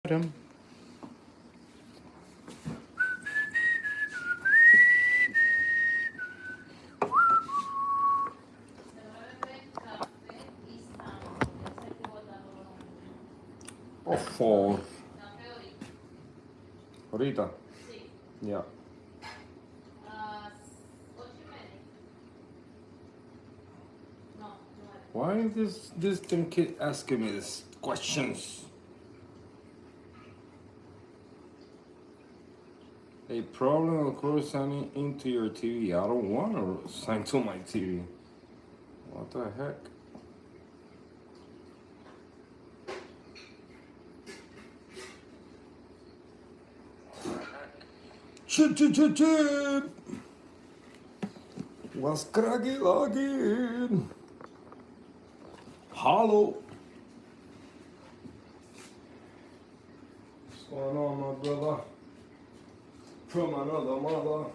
Him. Por favor. Ahorita. Yeah. Why is this thing kid asking me these questions? A problem occurs signing into your TV. I don't want to sign to my TV. What the heck? Chit. What's cracking login? Hello. What's going on, my brother? From another mother.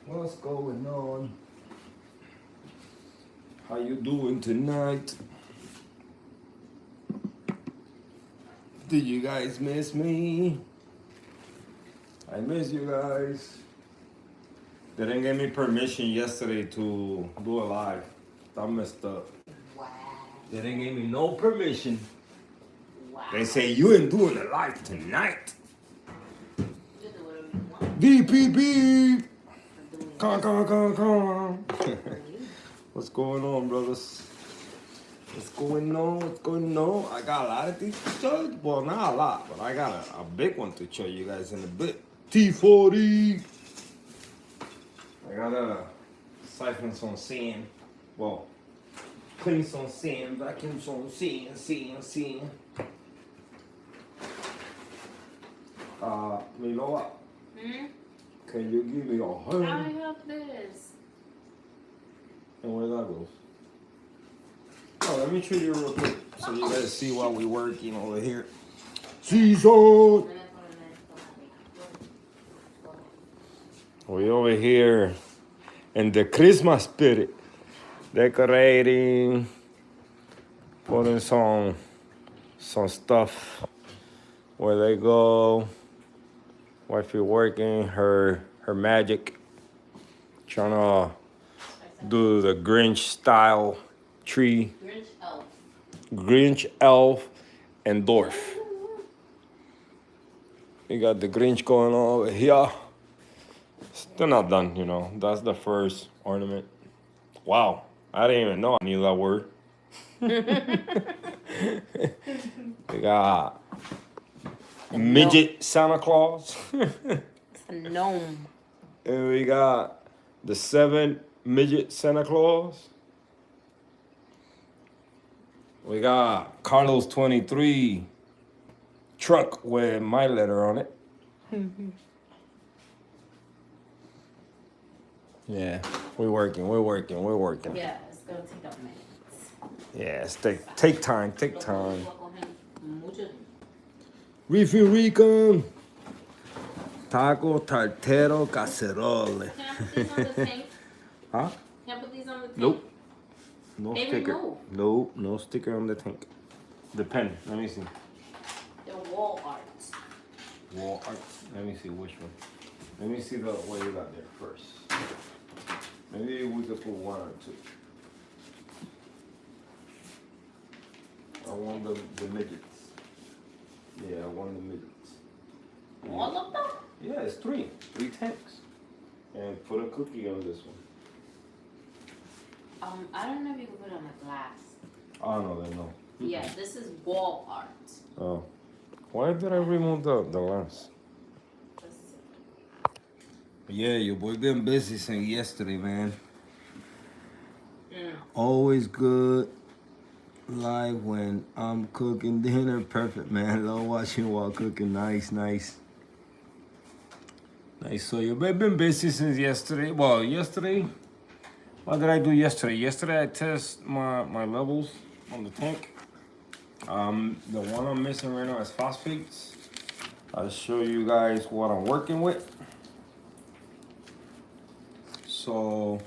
What's going on? How you doing tonight? Did you guys miss me? I miss you guys. They didn't give me permission yesterday to do a live. I messed up. Wow. They didn't give me no permission. Wow. They say you ain't doing a live tonight. You do whatever you want. VPP. I'm doing Come. this. What's going on, brothers? What's going on? I got a lot of things to show you. Well, not a lot, but I got a big one to show you guys in a bit. T40. I got a siphon some sand. Well, clean some sand, vacuum some sand. Miloa, can you give me a hand? I have this. And where that goes? Oh, let me show you real quick so you guys see what we're working over here. Season! We over here in the Christmas spirit, decorating, putting some stuff where they go. Wifey working her magic, trying to do the Grinch style tree. Grinch, elf, and dwarf. We got the Grinch going on over here. Still not done, you know. That's the first ornament. Wow, I didn't even know I knew that word. We got midget Santa Claus. It's a gnome. And we got the 7 midget Santa Claus. We got Carlos 23 truck with my letter on it. Yeah, we're working. Yeah, it's gonna take a minute. Yeah, take time. Reefing Recon. Taco, tartero, cacerole. Can I put these on the tank? Huh? Can I put these on the tank? Nope. No They sticker. remove. Nope, no sticker on the tank. The pen, let me see. They're wall art. Wall art. Let me see which one. Let me see what you got there first. Maybe we could put 1 or 2. I want the midgets. Yeah, I want the midgets. All of them? Yeah, it's 3 tanks. And put a cookie on this one. I don't know if you can put it on the glass. Oh no, then no. Yeah, this is wall art. Oh. Why did I remove the lens? Let's see. Yeah, your boy been busy since yesterday, man. Always good. Live when I'm cooking dinner. Perfect, man. Love watching while cooking. Nice. Nice. So you've been busy since yesterday. Well, yesterday. What did I do yesterday? Yesterday I tested my levels on the tank. The one I'm missing right now is phosphates. I'll show you guys what I'm working with. So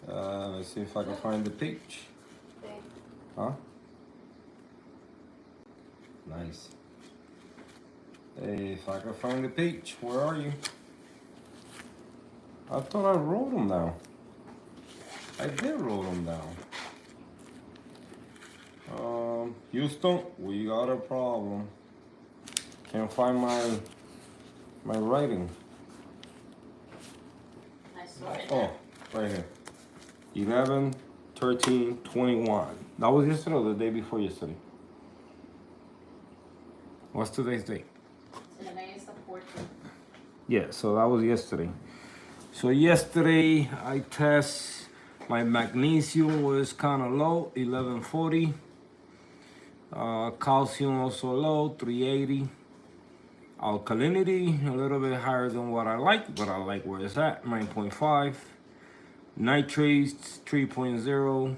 let's see if I can find the page. Huh? Nice. Hey, if I can find the page, where are you? I thought I wrote them down. I did wrote them down. Houston, we got a problem. Can't find my writing. I saw it. Oh, right here. 11, 13, 21. That was yesterday or the day before yesterday? What's today's date? Today is the 14th. Yeah, so that was yesterday. So yesterday I test my magnesium was kind of low, 1140. Calcium also low, 380. Alkalinity a little bit higher than what I like, but I like where it's at, 9.5. Nitrates 3.0.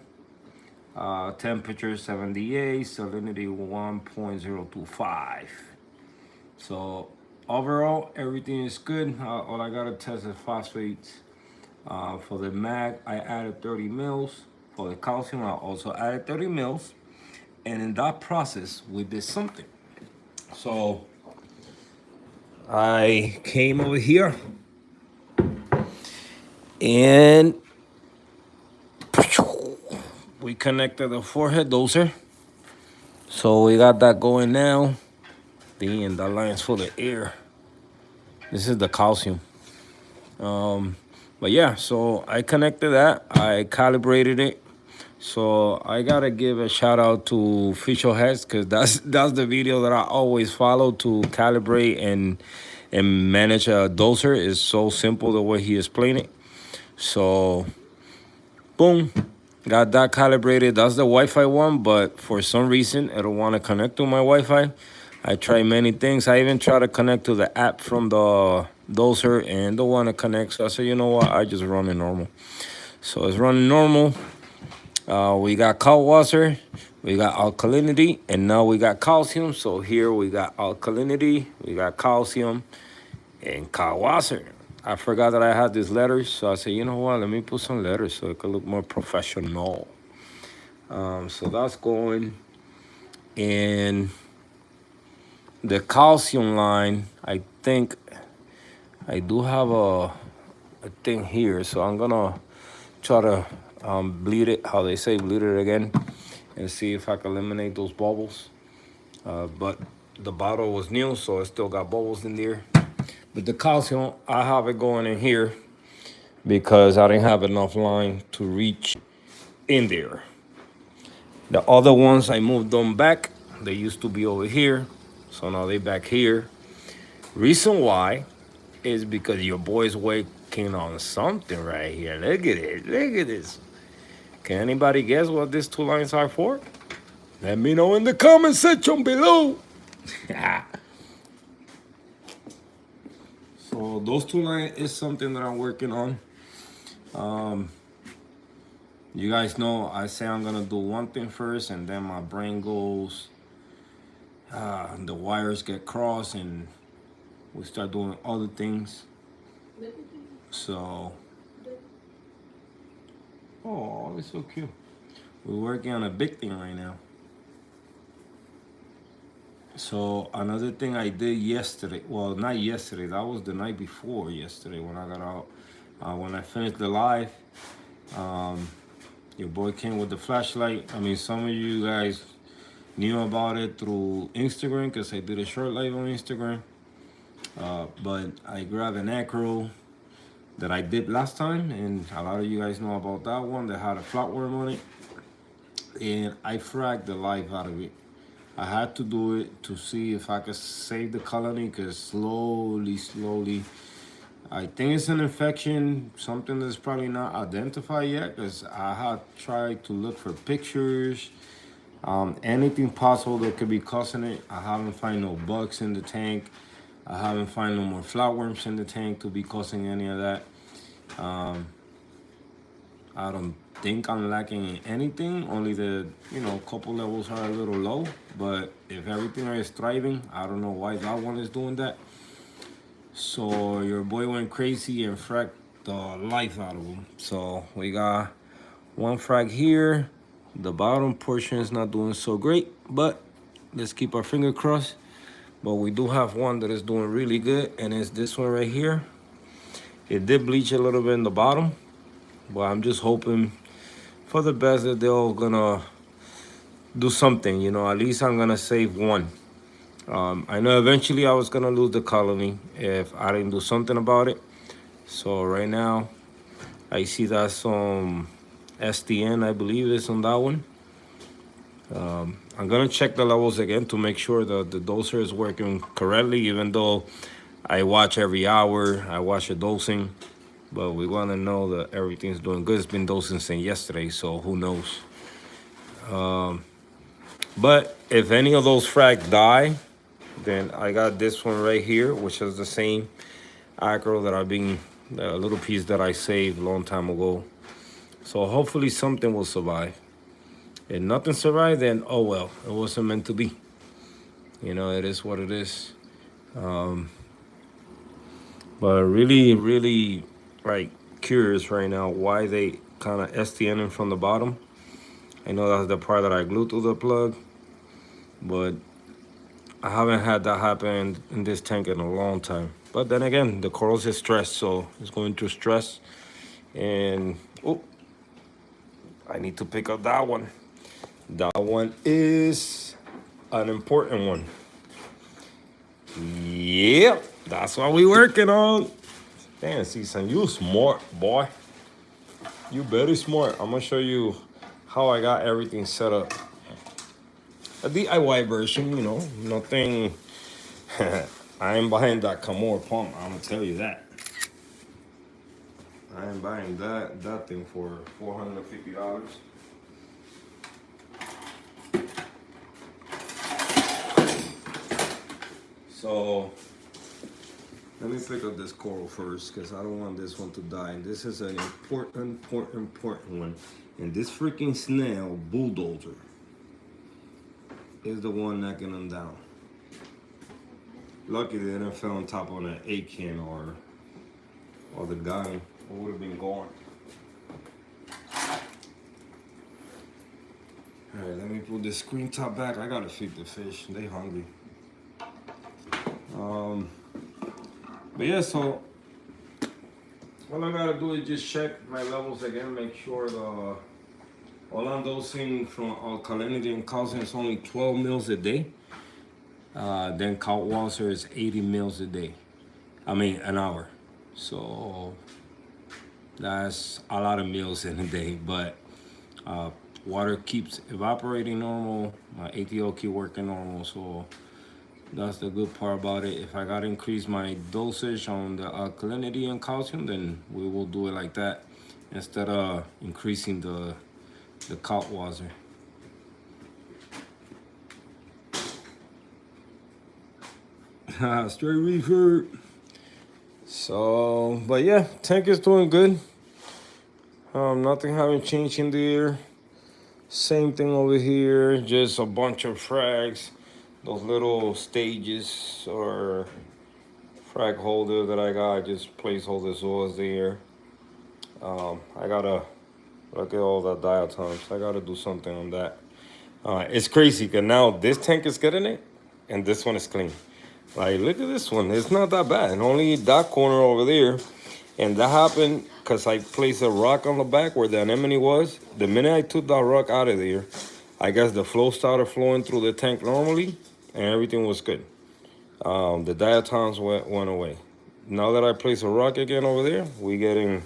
Temperature 78, salinity 1.025. So overall, everything is good. All I gotta test is phosphates. For the mag, I added 30 mils. For the calcium, I also added 30 mils. And in that process, we did something. So I came over here and we connected the forehead doser. So we got that going now. Damn, that line's full of air. This is the calcium. But yeah, so I connected that. I calibrated it. So I gotta give a shout out to Official Heads because that's the video that I always follow to calibrate and manage a doser. It's so simple the way he explained it. So boom, got that calibrated. That's the Wi-Fi one, but for some reason I don't want to connect to my Wi-Fi. I try many things. I even try to connect to the app from the doser and don't want to connect. So I said, you know what? I just run it normal. So it's running normal. We got cold water, we got alkalinity, and now we got calcium. So here we got alkalinity, we got calcium, and cold water. I forgot that I had these letters, so I said, you know what? Let me put some letters so it could look more professional. So that's going. And the calcium line, I think I do have a thing here, so I'm gonna try to bleed it, how they say, bleed it again, and see if I can eliminate those bubbles. But the bottle was new, so it still got bubbles in there. But the calcium, I have it going in here because I didn't have enough line to reach in there. The other ones, I moved them back. They used to be over here, so now they back here. Reason why is because your boy's working on something right here. Look at it, look at this. Can anybody guess what these two lines are for? Let me know in the comment section below. So those two lines is something that I'm working on. You guys know I say I'm gonna do one thing first and then my brain goes, the wires get crossed and we start doing other things. So, oh, it's so cute. We're working on a big thing right now. So another thing I did yesterday, well, not yesterday, that was the night before yesterday when I got out. When I finished the live, your boy came with the flashlight. I mean, some of you guys knew about it through Instagram because I did a short live on Instagram. But I grabbed an acro that I did last time, and a lot of you guys know about that one that had a flatworm on it. And I fragged the life out of it. I had to do it to see if I could save the colony because slowly, I think it's an infection, something that's probably not identified yet because I had tried to look for pictures, anything possible that could be causing it. I haven't found no bugs in the tank. I haven't found no more flatworms in the tank to be causing any of that. I don't think I'm lacking in anything, only the, couple levels are a little low, but if everything is thriving, I don't know why that one is doing that. So your boy went crazy and fracked the life out of him. So we got one frag here. The bottom portion is not doing so great, but let's keep our finger crossed. But we do have one that is doing really good, and it's this one right here. It did bleach a little bit in the bottom, but I'm just hoping for the best that they're gonna do something. You know, at least I'm gonna save one. I know eventually I was gonna lose the colony if I didn't do something about it. So right now, I see that some STN, I believe, is on that one. I'm gonna check the levels again to make sure that the doser is working correctly, even though I watch every hour, I watch the dosing, but we wanna know that everything's doing good. It's been dosing since yesterday, so who knows. But if any of those frags die, then I got this one right here, which is the same acro that I've been, a little piece that I saved a long time ago. So hopefully something will survive. If nothing survived, then oh well, it wasn't meant to be. You know, it is what it is. But really, like, curious right now why they kind of STNing from the bottom. I know that's the part that I glued to the plug, but I haven't had that happen in this tank in a long time. But then again, the corals is stressed, so it's going through stress. And oh, I need to pick up that one. That one is an important one. Yep, that's what we working on. Damn, Season, you smart, boy. You very smart. I'm gonna show you how I got everything set up. A DIY version, you know, nothing. I ain't buying that Camor pump, I'm gonna tell you that. I ain't buying that thing for $450. So let me pick up this coral first, because I don't want this one to die. And this is an important one. And this freaking snail bulldozer is the one knocking them down. Lucky they didn't fall on top of an 8 can or the gun, or would have been gone. Alright, let me put this screen top back. I gotta feed the fish. They hungry. But yeah, so all I gotta do is just check my levels again, make sure the all I'm dosing from alkalinity and calcium is only 12 mils a day. Then Kaltwasser is 80 mils a day. I mean, an hour. So that's a lot of meals in a day, but water keeps evaporating normal. My ATO keep working normal, so that's the good part about it. If I gotta increase my dosage on the alkalinity and calcium, then we will do it like that instead of increasing the Kaltwasser. Straight reefer. So, but yeah, tank is doing good. Nothing haven't changed in there. Same thing over here, just a bunch of frags. Those little stages or frag holder that I got, just placeholders was there. I gotta look at all the diatoms. I gotta do something on that. It's crazy because now this tank is getting it and this one is clean. Like, look at this one. It's not that bad. And only that corner over there. And that happened because I placed a rock on the back where the anemone was. The minute I took that rock out of there, I guess the flow started flowing through the tank normally and everything was good. The diatoms went away. Now that I place a rock again over there, we getting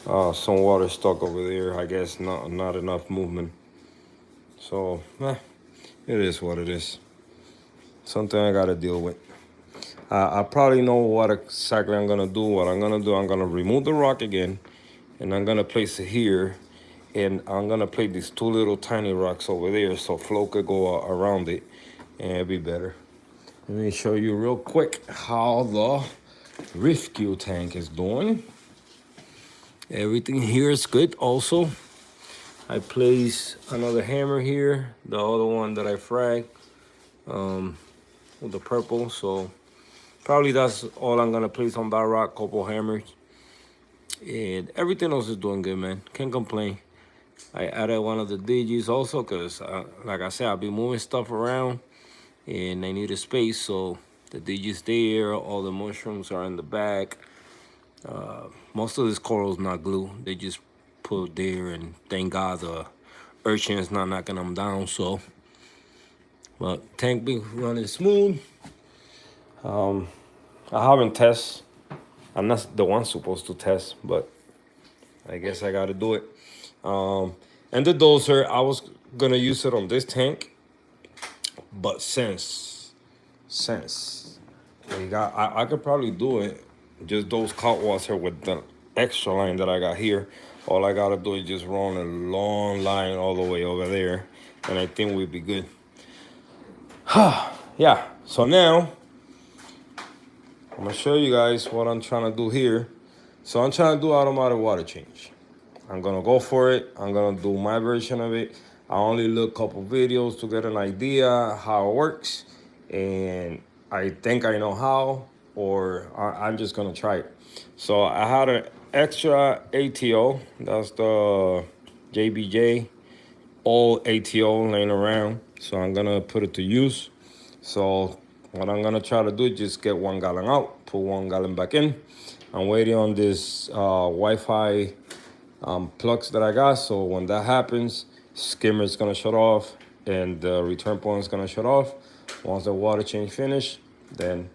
some water stuck over there. I guess not enough movement. So, it is what it is. Something I gotta deal with. I probably know what exactly I'm gonna do. What I'm gonna do, I'm gonna remove the rock again, and I'm gonna place it here, and I'm gonna place these two little tiny rocks over there so flow could go around it, and it'll be better. Let me show you real quick how the rescue tank is doing. Everything here is good. Also, I place another hammer here, the other one that I fragged with the purple. So probably that's all I'm gonna place on that rock, couple hammers. And everything else is doing good, man. Can't complain. I added one of the digis also because, like I said, I'll be moving stuff around. and I need a space, so the dig is there. All the mushrooms are in the back. Most of this coral is not glue. They just put there, and thank God the urchin is not knocking them down. So, but tank be running smooth. I haven't tested. I'm not the one supposed to test, but I guess I got to do it. And the doser, I was gonna use it on this tank, but since we got, I could probably do it. Just those cut water with the extra line that I got here. All I gotta do is just run a long line all the way over there, and I think we'd be good. Yeah. So now I'm gonna show you guys what I'm trying to do here. So I'm trying to do automatic water change. I'm gonna go for it. I'm gonna do my version of it. I only look a couple videos to get an idea how it works, and I think I know how, or I'm just gonna try it. So I had an extra ATO. That's the JBJ old ATO laying around. So I'm gonna put it to use. So what I'm gonna try to do is just get 1 gallon out, put 1 gallon back in. I'm waiting on this Wi-Fi plugs that I got. So when that happens, skimmer is gonna shut off and the return point is gonna shut off. Once the water change finish, then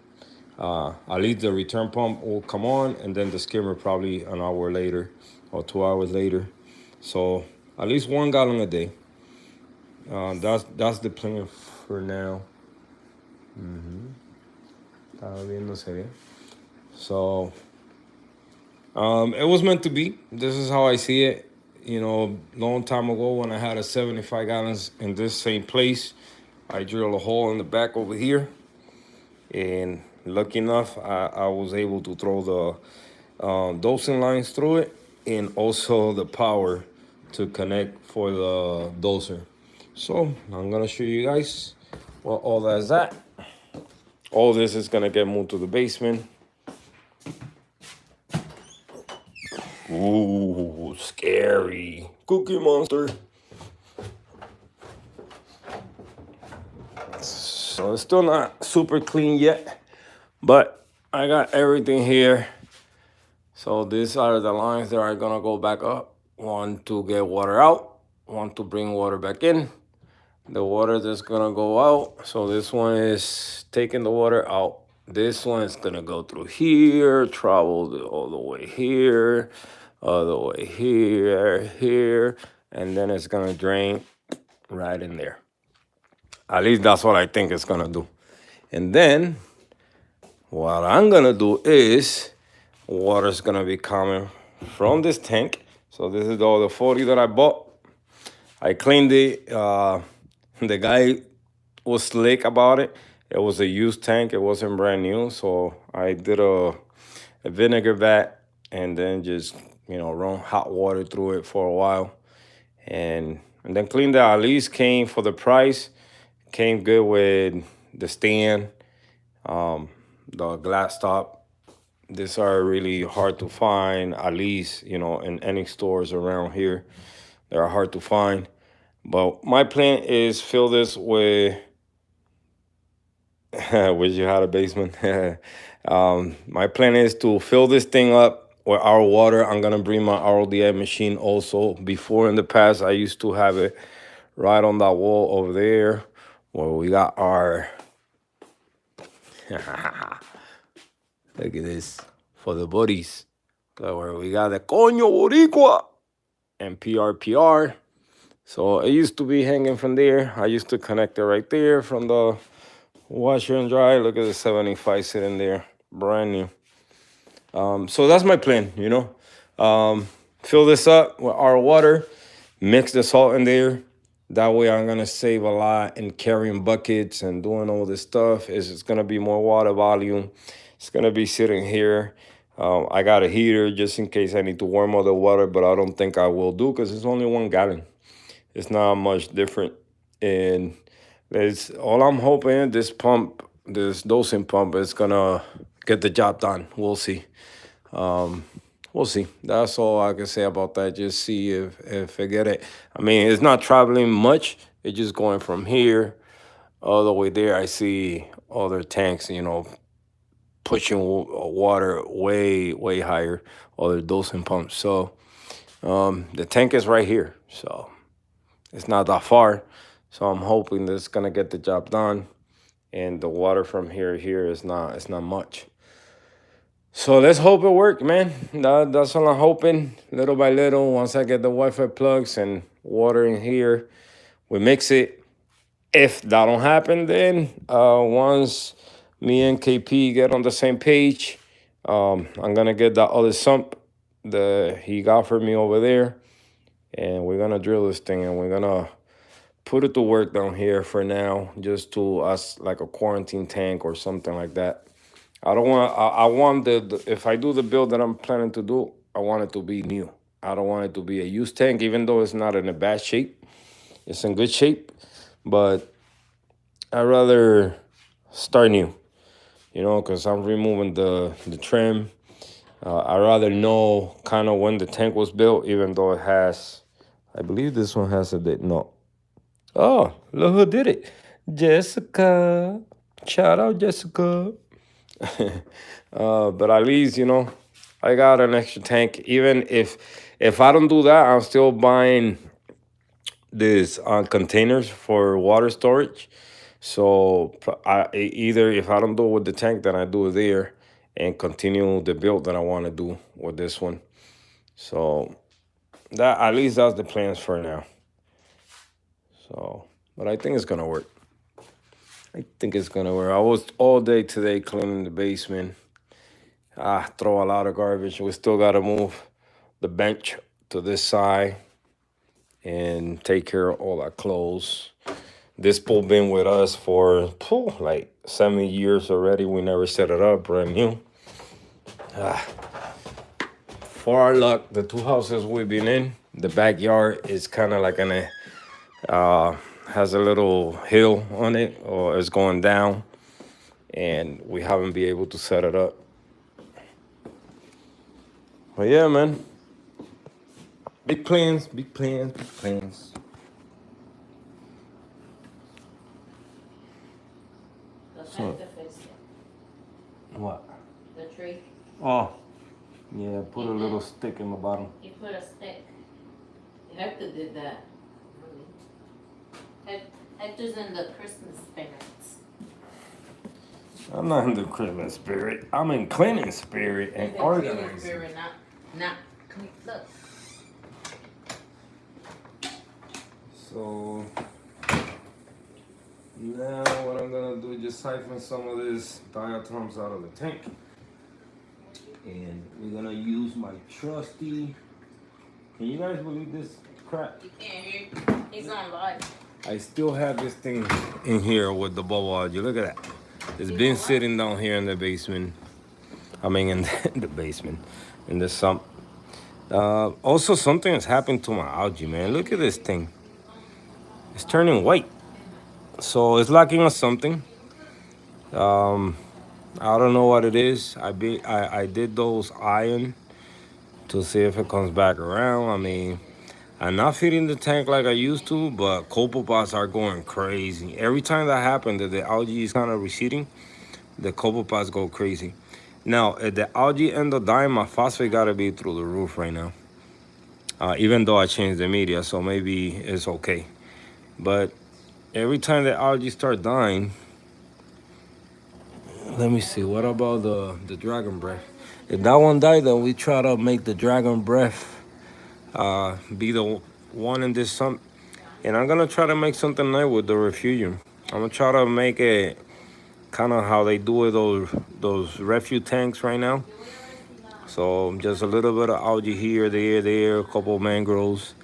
at least the return pump will come on, and then the skimmer probably an hour later or 2 hours later. So at least 1 gallon a day. That's the plan for now. Estaba viendo serie. So it was meant to be. This is how I see it. You know, long time ago when I had a 75 gallons in this same place, I drilled a hole in the back over here, and lucky enough, I was able to throw the dosing lines through it, and also the power to connect for the doser. So I'm gonna show you guys what all that's at. All this is gonna get moved to the basement. Ooh, scary. Cookie Monster. So it's still not super clean yet, but I got everything here. So these are the lines that are gonna go back up. One to get water out, one to bring water back in. The water that's gonna go out. So this one is taking the water out. This one is gonna go through here, travel all the way here, all the way here, and then it's gonna drain right in there. At least that's what I think it's gonna do. And then what I'm gonna do is water's gonna be coming from this tank. So this is all the 40 that I bought. I cleaned it. The guy was slick about it. It was a used tank. It wasn't brand new. So I did a vinegar vat and then just, run hot water through it for a while. And then cleaned it. At least came for the price. Came good with the stand, the glass top. These are really hard to find, at least, in any stores around here. They're hard to find. But my plan is fill this with, wish you had a basement. My plan is to fill this thing up with our water. I'm going to bring my RODI machine also. Before in the past, I used to have it right on that wall over there where we got our, look at this, for the buddies. Where we got the Coño Boricua and PRPR. So it used to be hanging from there. I used to connect it right there from the washer and dry. Look at the 75 sitting there, brand new. So that's my plan, fill this up with our water, mix the salt in there. That way I'm gonna save a lot in carrying buckets and doing all this stuff. It's gonna be more water volume. It's gonna be sitting here. I got a heater just in case I need to warm up the water, but I don't think I will do because it's only 1 gallon. It's not much different. And it's all I'm hoping this dosing pump is gonna get the job done. We'll see. We'll see. That's all I can say about that. Just see if I get it. I mean, it's not traveling much. It's just going from here all the way there, I see other tanks, pushing water way higher, other dosing pumps. So the tank is right here, so it's not that far. So I'm hoping that's gonna get the job done, and the water from here is not, it's not much. So let's hope it works, man. That's all I'm hoping. Little by little, once I get the Wi-Fi plugs and water in here, we mix it. If that don't happen, then once me and KP get on the same page, I'm gonna get that other sump that he got for me over there, and we're gonna drill this thing, and we're gonna put it to work down here for now, just to us like a quarantine tank or something like that. I don't want. I want the if I do the build that I'm planning to do, I want it to be new. I don't want it to be a used tank, even though it's not in a bad shape. It's in good shape, but I rather start new. Because I'm removing the trim. I rather know kind of when the tank was built, even though it has. I believe this one has a date. No. Oh, look who did it, Jessica. Shout out, Jessica. But at least I got an extra tank. Even if I don't do that, I'm still buying these containers for water storage. So either if I don't do it with the tank, then I do it there and continue the build that I want to do with this one. So that, at least that's the plans for now. So, but I think it's gonna work. I think it's gonna work. I was all day today cleaning the basement. Throw a lot of garbage. We still gotta move the bench to this side and take care of all our clothes. This pool been with us for like 7 years already. We never set it up, brand new. For our luck, the two houses we've been in, the backyard is kind of like has a little hill on it, or it's going down, and we haven't been able to set it up. But yeah, man, big plans, big plans, big plans. So, to fix it. What? The tree. Oh, yeah, put a little stick in the bottom. You put a stick. Hector did that. Hector's in the Christmas spirits. I'm not in the Christmas spirit. I'm in cleaning spirit and organizing. Spirit, not. Look. So now what I'm gonna do is just siphon some of this diatoms out of the tank, and we're gonna use my trusty. Can you guys believe this crap? You can't hear. He's on live. I still have this thing in here with the bubble algae. Look at that. It's been sitting down here in the basement. I mean, in the basement, in the sump. Also, something has happened to my algae, man. Look at this thing. It's turning white. So it's lacking on something. I don't know what it is. I did those iron to see if it comes back around. I mean, I'm not feeding the tank like I used to, but copepods are going crazy. Every time that happens, that the algae is kind of receding, the copepods go crazy. Now, if the algae end up dying, my phosphate got to be through the roof right now. Even though I changed the media, so maybe it's okay. But every time the algae start dying, let me see, what about the dragon breath? If that one died, then we try to make the dragon breath be the one in this sump. And I'm gonna try to make something nice with the refugium. I'm gonna try to make it kind of how they do with those refuge tanks right now. So just a little bit of algae here, there, a couple of mangroves.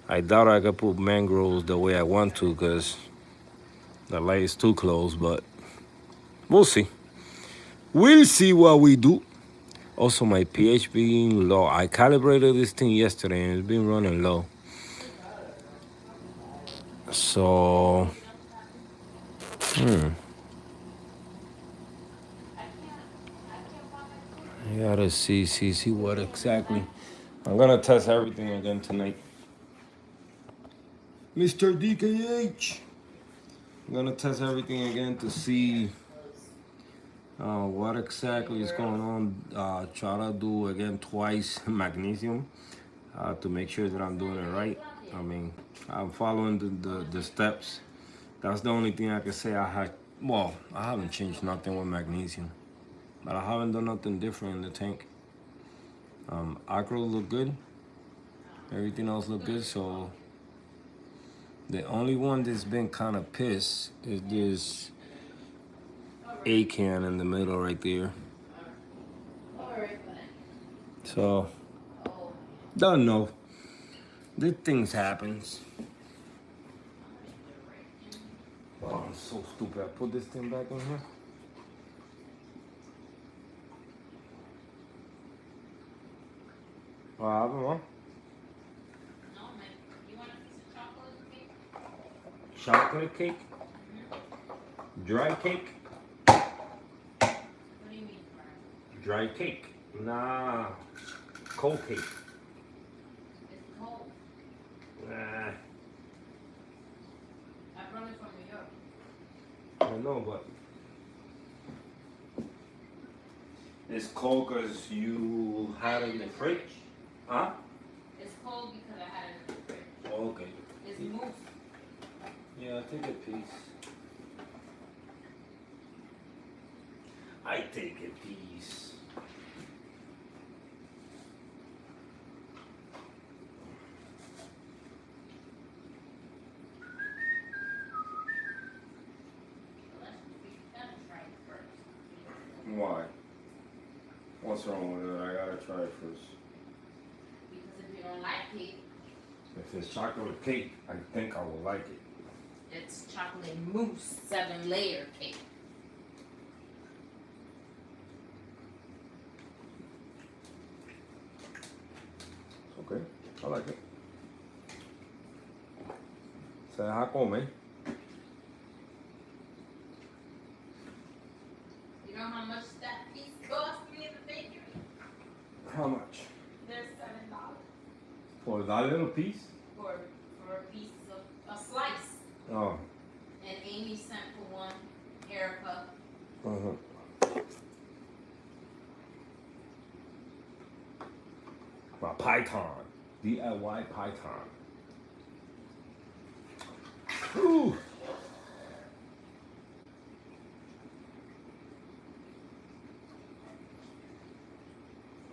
I doubt I could put mangroves the way I want to because the light is too close, but we'll see. We'll see what we do. Also, my pH being low. I calibrated this thing yesterday and it's been running low. So, I gotta see what exactly. I'm gonna test everything again tonight. Mr. DKH. I'm gonna test everything again to see what exactly is going on. Try to do again twice magnesium to make sure that I'm doing it right. I mean, I'm following the steps. That's the only thing I can say I had. Well, I haven't changed nothing with magnesium, but I haven't done nothing different in the tank. Acro look good. Everything else look good. So the only one that's been kind of pissed is this A can in the middle right there. So don't know. These things happens. Oh, I'm so stupid. I put this thing back in here. What happened, Mom? Chocolate cake? Dry cake? What do you mean, Dry cake. Nah. Cold cake. It's cold. Nah. I brought it from New York. I know, but it's cold because you had it in the fridge. Huh? It's cold because I had it in the fridge. Oh, okay. It's mousse. Yeah, take a piece. I take a piece. Why? What's wrong with it? I gotta try it first. Because if you don't like it, If it's chocolate cake, I think I will like it. it's chocolate mousse 7-layer cake. Okay, I like it. Se deja comer. You know how much that piece cost me in the bakery? How much? They're $7 For that little piece? for a piece of a slice. Oh. And Amy sent for one, Erica. My Python. DIY Python. Whew.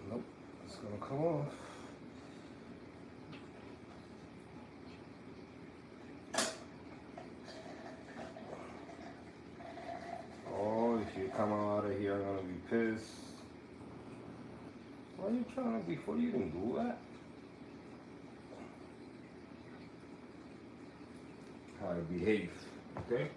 Nope, it's gonna come off. Oh, if you come out of here, I'm gonna be pissed. Why are you trying to, before you can do that? How to behave, okay?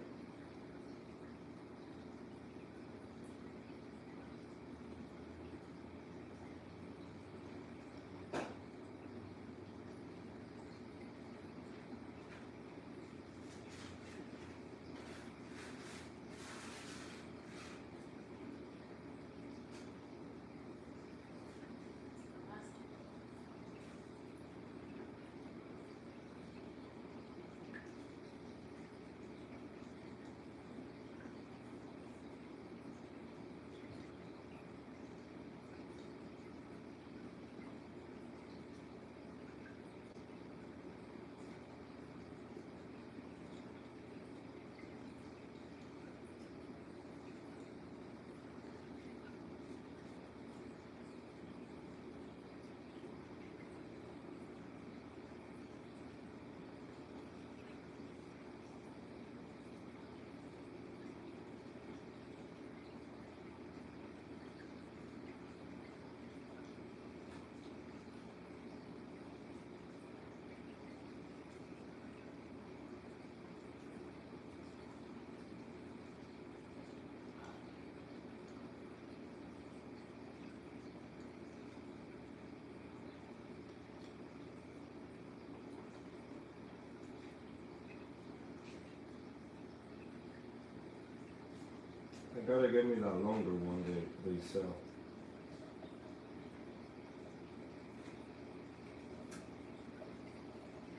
They gotta get me that longer one they sell.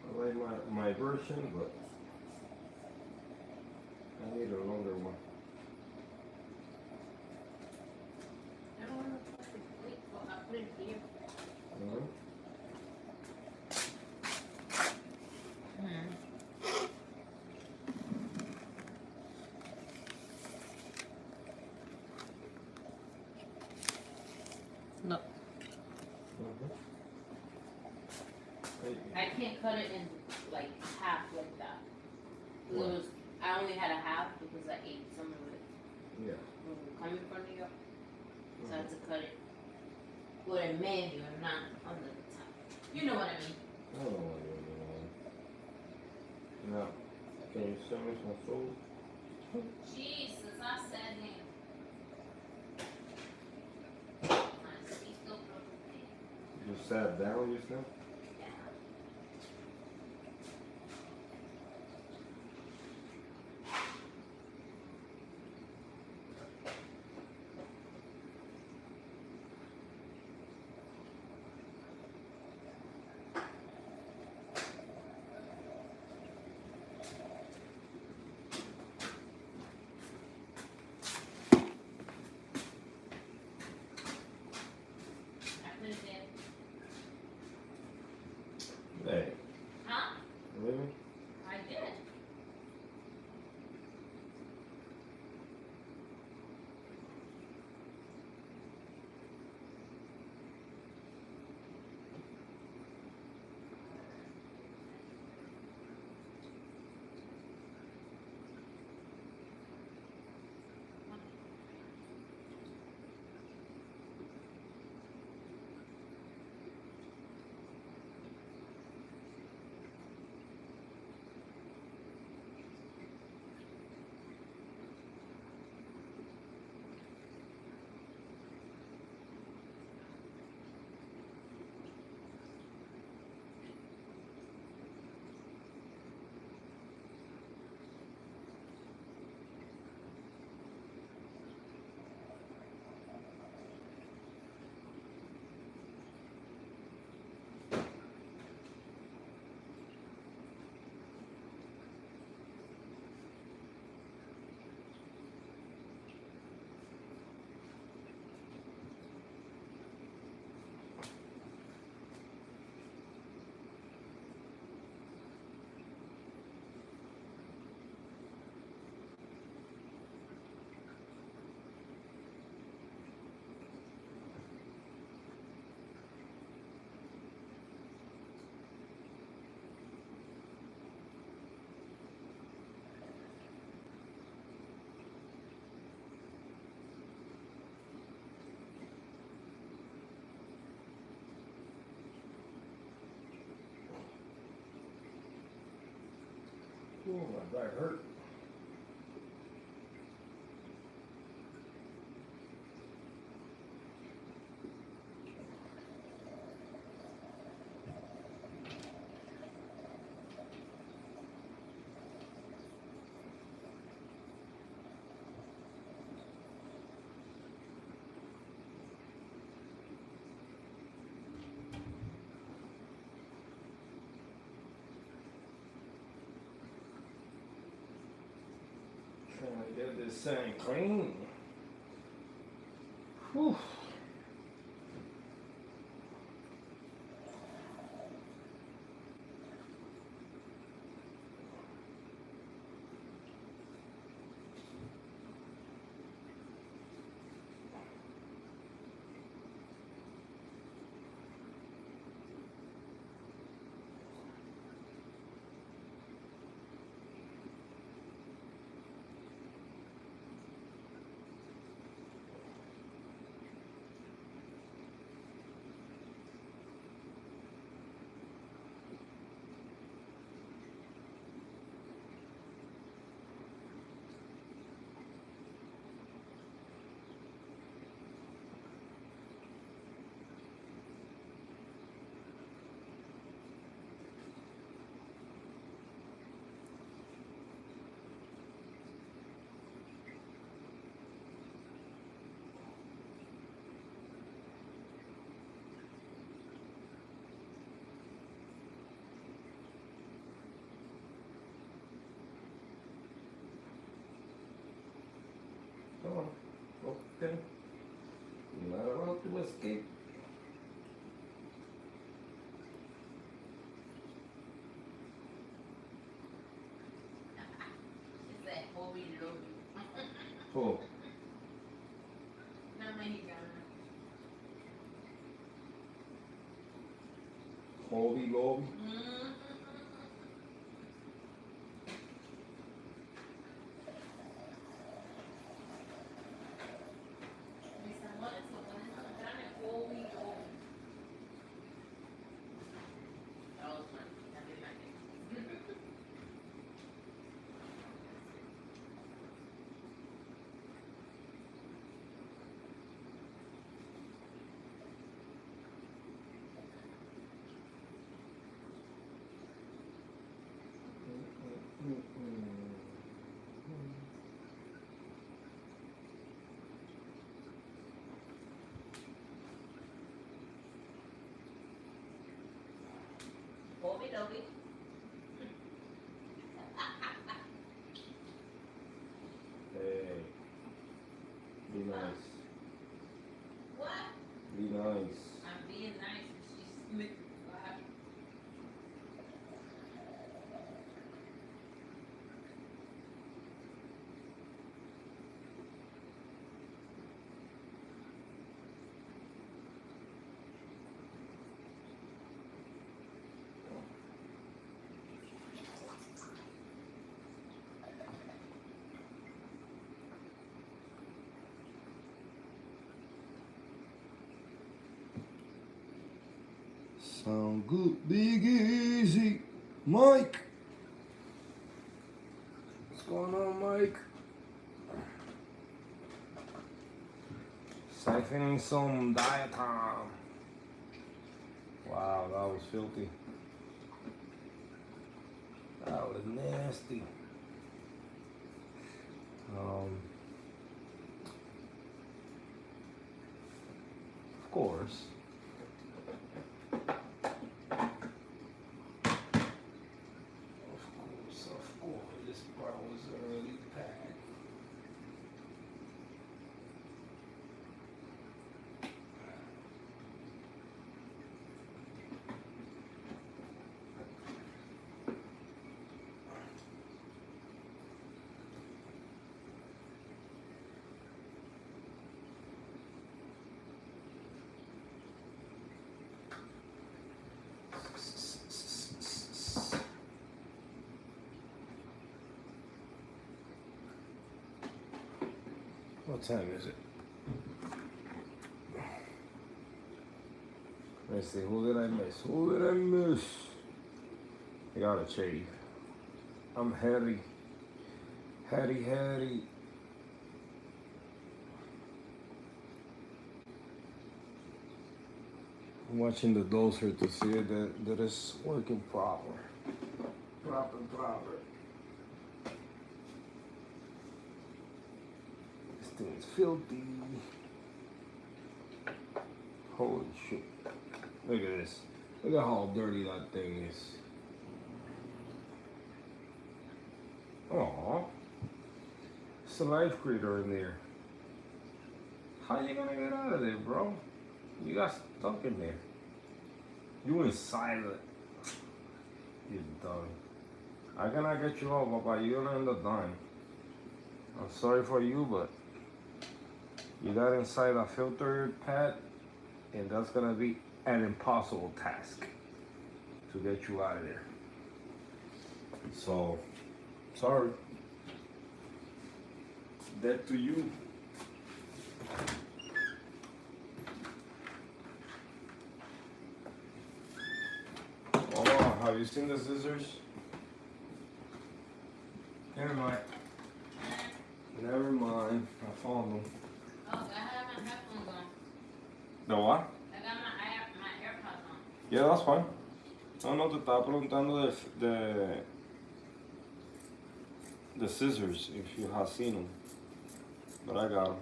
I like my version, but need a longer one. I don't want to put it, wait, well, I'll put it here. Mm-hmm. No, Mm-hmm. Hey, I can't cut it in like half like that. It was, I only had a half because I ate some of it yeah. when we were coming from New York. So I had to cut it with a medio, not on the top. You know what I mean? I don't know what you're doing. Now, can you send me some food? Jesus, I said him. You sat down, you said? Hey, Huh? really? I did. Oh, my back hurt. Trying to get this thing clean. Whew. everything. You're not allowed to escape. It's that Hobie Lobby. Who? No mexicana. Hobby Lobby? Mis amores lo pueden encontrar en Hobie Lobby. That was funny. I did like it. Hobie Lobby. Hey. Be nice. What? Be nice. I'm being nice. She's making laugh. Sound good, Big Easy. Mike. What's going on, Mike? Siphoning some diatom. Wow, that was filthy. That was nasty. Of course. Of course, this part was already packed. What time is it? Let's see, who did I miss? Who did I miss? I gotta shave. I'm hairy. Hairy. I'm watching the doser to see that it's working proper. Proper. This thing is filthy. Holy shit. Look at this. Look at how dirty that thing is. Aww. It's a life critter in there. How you gonna get out of there, bro? You got stuck in there. You inside it. You done. I cannot get you out, Papa. You're gonna end up dying. I'm sorry for you, but you got inside a filter pad, and that's gonna be an impossible task to get you out of there. So, sorry. Dead to you. Oh, have you seen the scissors? Never mind. Never mind. I found them. Oh, I have my headphones on. The what? I got my AirPods on. Yeah, that's fine. No, te estaba preguntando the scissors, if you have seen them. But I got them.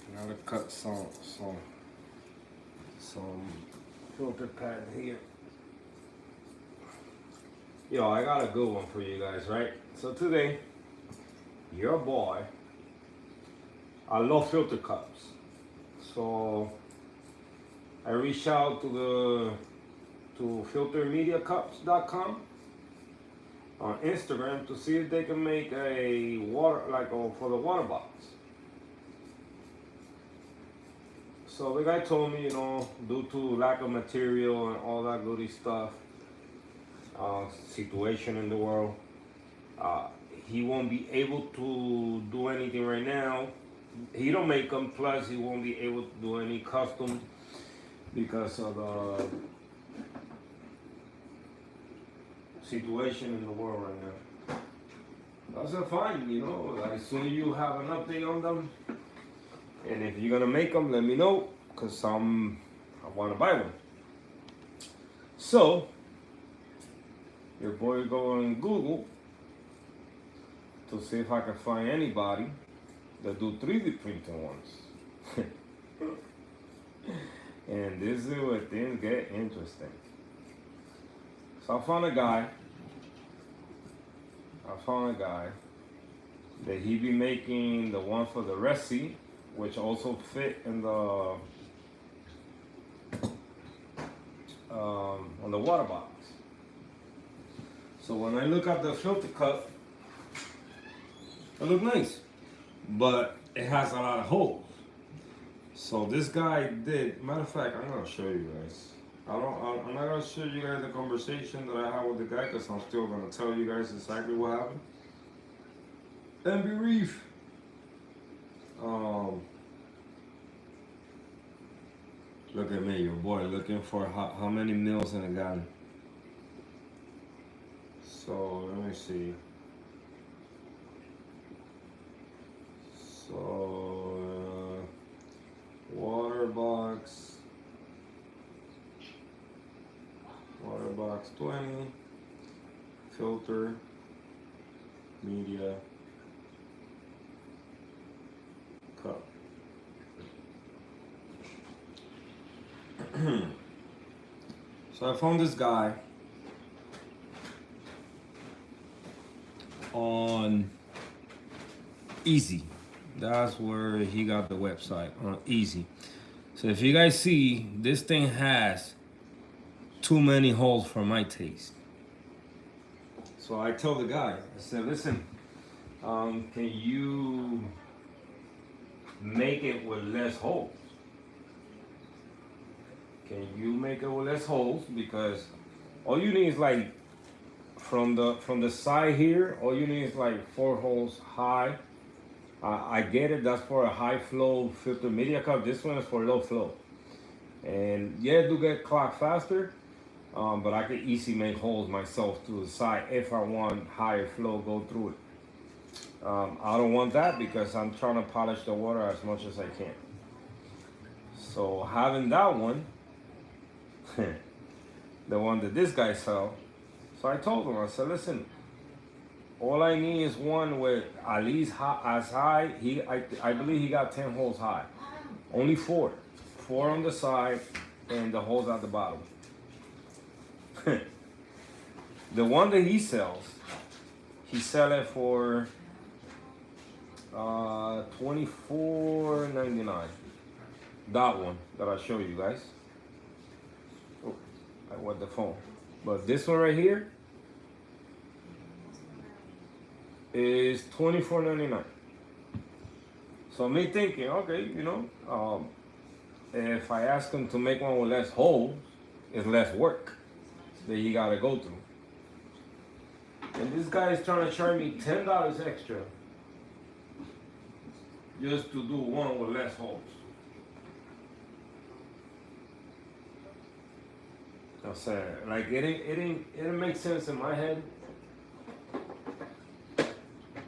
I gotta cut some filter pad here. Yo, I got a good one for you guys, right? So today, your boy, I love filter cups. So I reached out to filtermediacups.com on Instagram to see if they can make a water, like for the water box. So the guy told me, you know, due to lack of material and all that goody stuff, situation in the world, he won't be able to do anything right now. He don't make them, plus he won't be able to do any custom because of the situation in the world right now. I said, fine, you know, like, as soon as you have an update on them, and if you're gonna make them, let me know, cause I want to buy one. So your boy go on Google to see if I can find anybody that do 3D printing ones. And this is where things get interesting. So I found a guy that he be making the one for the Resi, which also fit in the on the water box. So when I look at the filter cup, it looks nice, but it has a lot of holes. So this guy did. Matter of fact, I'm gonna show you guys. I'm not gonna show you guys the conversation that I had with the guy, because I'm still gonna tell you guys exactly what happened. MB Reef. Look at me, your boy, looking for how many mils in a gun. So let me see. So water box 20, filter media cup. So I found this guy on Easy. That's where he got the website, on Easy. So if you guys see, this thing has too many holes for my taste. So I tell the guy, I said, listen, can you make it with less holes? Can you make it with less holes? Because all you need is like from the side here, all you need is like 4 holes high. I get it, that's for a high flow filter media cup. This one is for low flow. And yeah, it do get clogged faster, but I could easily make holes myself to the side if I want higher flow go through it. I don't want that because I'm trying to polish the water as much as I can. So having that one, the one that this guy sell, so I told him, I said, listen, all I need is one with at least as high. I believe he got 10 holes high. Only 4 on the side and the holes at the bottom. The one that he sells, he sell it for $24.99. That one that I show you guys. Oh, I went the phone. But this one right here is $24.99. So me thinking, okay, you know, if I ask him to make one with less holes, it's less work that you gotta go through. And this guy is trying to charge me $10 extra just to do one with less holes. I said, like, it didn't make sense in my head.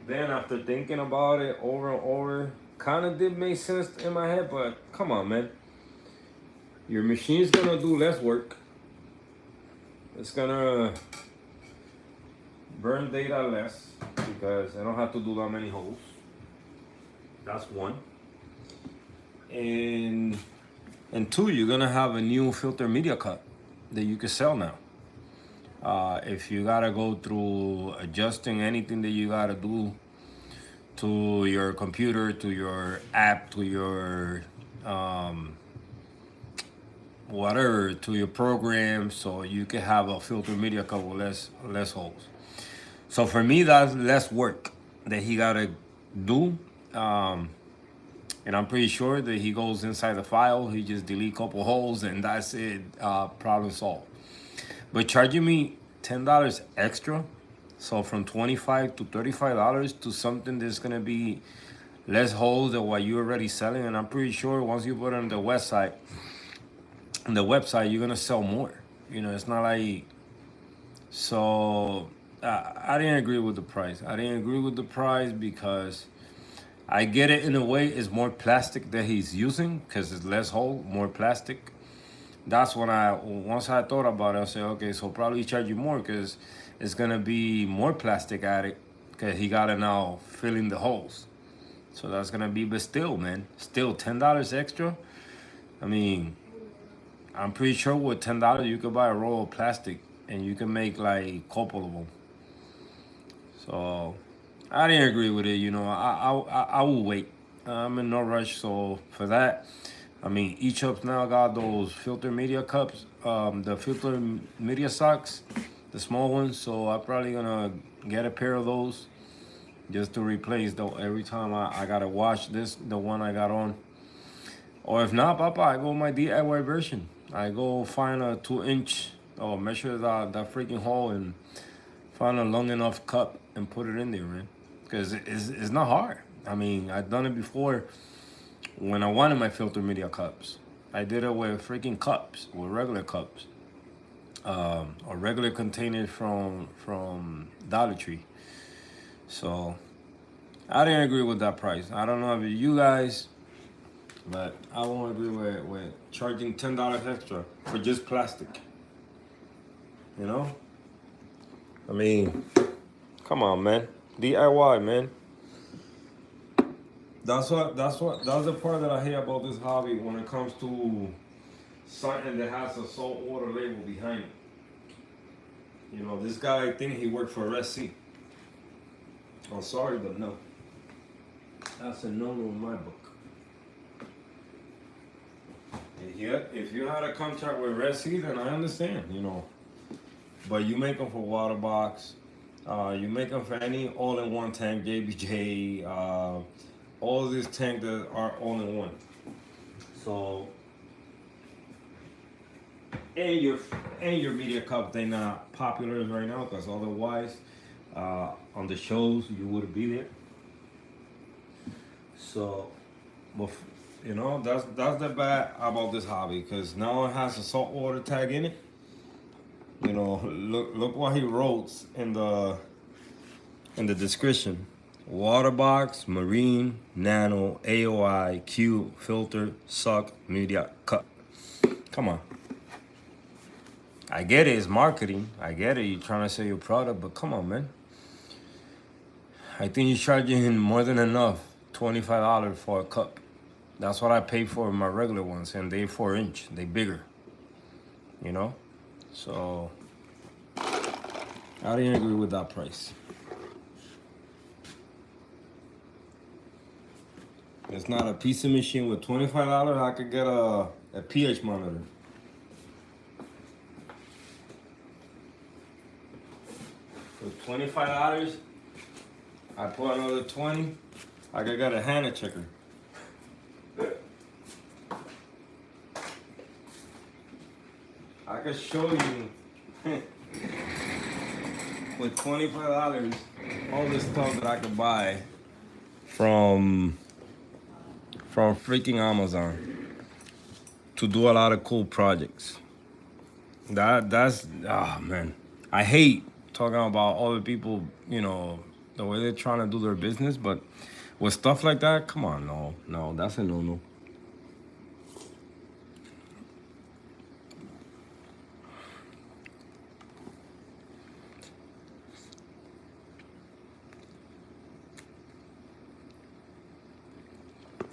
Then after thinking about it over and over, kind of did make sense in my head, but come on, man. Your machine's gonna do less work. It's gonna burn data less because I don't have to do that many holes. That's one. And 2, you're gonna have a new filter media cup that you can sell now. If you gotta go through adjusting anything that you gotta do to your computer, to your app, to your whatever, to your program, so you can have a filter media cup with less holes. So for me, that's less work that he gotta do. And I'm pretty sure that he goes inside the file, he just delete a couple holes, and that's it. Problem solved. But charging me $10 extra, so from $25 to $35 to something that's gonna be less holes than what you're already selling, and I'm pretty sure once you put it on the website, you're gonna sell more. You know, it's not like so. I didn't agree with the price. I didn't agree with the price because I get it in a way. It's more plastic that he's using because it's less hole, more plastic. That's when once I thought about it, I said, okay, so probably charge you more because it's gonna be more plastic at it because he gotta now fill in the holes. So that's gonna be, but still, man, still $10 extra. I mean, I'm pretty sure with $10 you could buy a roll of plastic and you can make like a couple of them. So I didn't agree with it. You know, I will wait. I'm in no rush. So for that, I mean, each up now got those filter media cups, the filter media socks, the small ones. So I'm probably gonna get a pair of those just to replace though every time I gotta wash the one I got on. Or if not, Papa, I go my DIY version. I go find a 2-inch, or measure that freaking hole and find a long enough cup and put it in there, man. Because it's not hard. I mean, I've done it before when I wanted my filter media cups. I did it with freaking cups, with regular cups. Or regular containers from Dollar Tree. So I didn't agree with that price. I don't know if you guys, but I won't agree with charging $10 extra for just plastic. You know? I mean, come on, man. DIY, man. That's the part that I hate about this hobby when it comes to something that has a salt water label behind it. You know, this guy, I think he worked for Red Sea. I'm sorry, but no. That's a no-no in my book. If you had a contract with Red Sea, then I understand, you know. But you make them for water box. You make them for any all-in-one tank, JBJ. All these tanks that are all-in-one. So, and your media cup, they not popular right now because otherwise, on the shows you would be there. So, but you know that's the bad about this hobby because now it has a saltwater tag in it. You know, look what he wrote in the description: water box, marine, nano, AOI, Q, filter, suck, media cup. Come on. I get it, it's marketing. I get it, you're trying to sell your product, but come on, man. I think you're charging him more than enough, $25 for a cup. That's what I pay for my regular ones, and they 4-inch, they bigger, you know? So, I didn't agree with that price. It's not a pizza machine with $25, I could get a pH monitor. With $25, I put another 20, I could get a Hannah checker. I could show you with $25 all the stuff that I could buy from freaking Amazon to do a lot of cool projects. That's man. I hate talking about other people, you know, the way they're trying to do their business, but with stuff like that, come on, no, that's a no-no.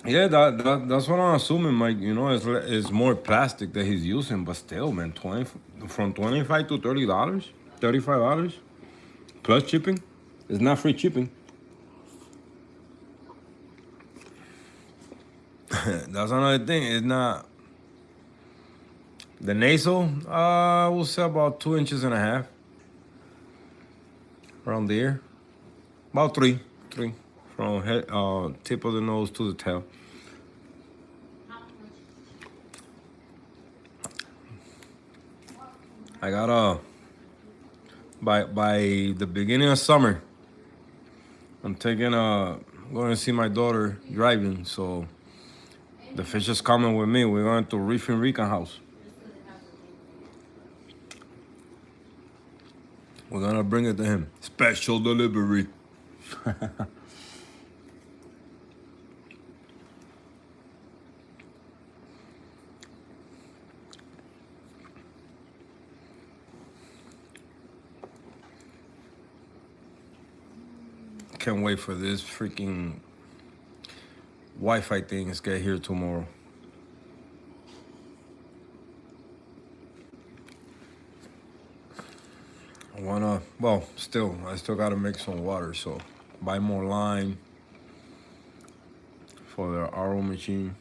Yeah, that's what I'm assuming, Mike. You know, it's more plastic that he's using, but still, man, from $25 to $30, $35 plus shipping. It's not free shipping. That's another thing. It's not the nasal. We'll say about 2.5 inches around there. About three from head, tip of the nose to the tail. I got by the beginning of summer, I'm going to see my daughter driving. So the fish is coming with me. We're going to Reefing house. We're gonna bring it to him. Special delivery. Can't wait for this freaking Wi-Fi thing to get here tomorrow. I still gotta make some water, so buy more lime for the RO machine.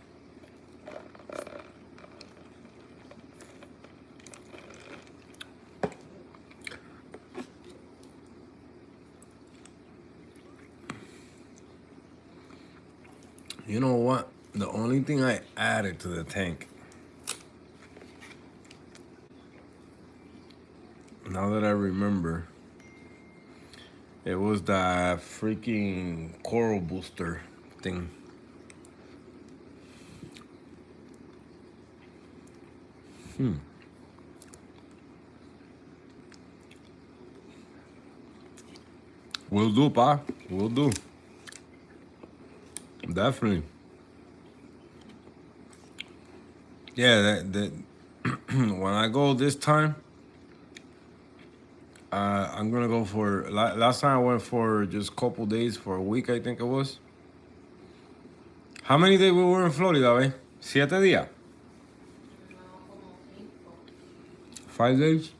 You know what? The only thing I added to the tank, now that I remember, it was that freaking coral booster thing. Will do, pa. Will do. Definitely. Yeah, that when I go this time, I'm gonna go for. Last time I went for just a couple days, for a week, I think it was. How many days we were in Florida, eh? 7 días. 5 days.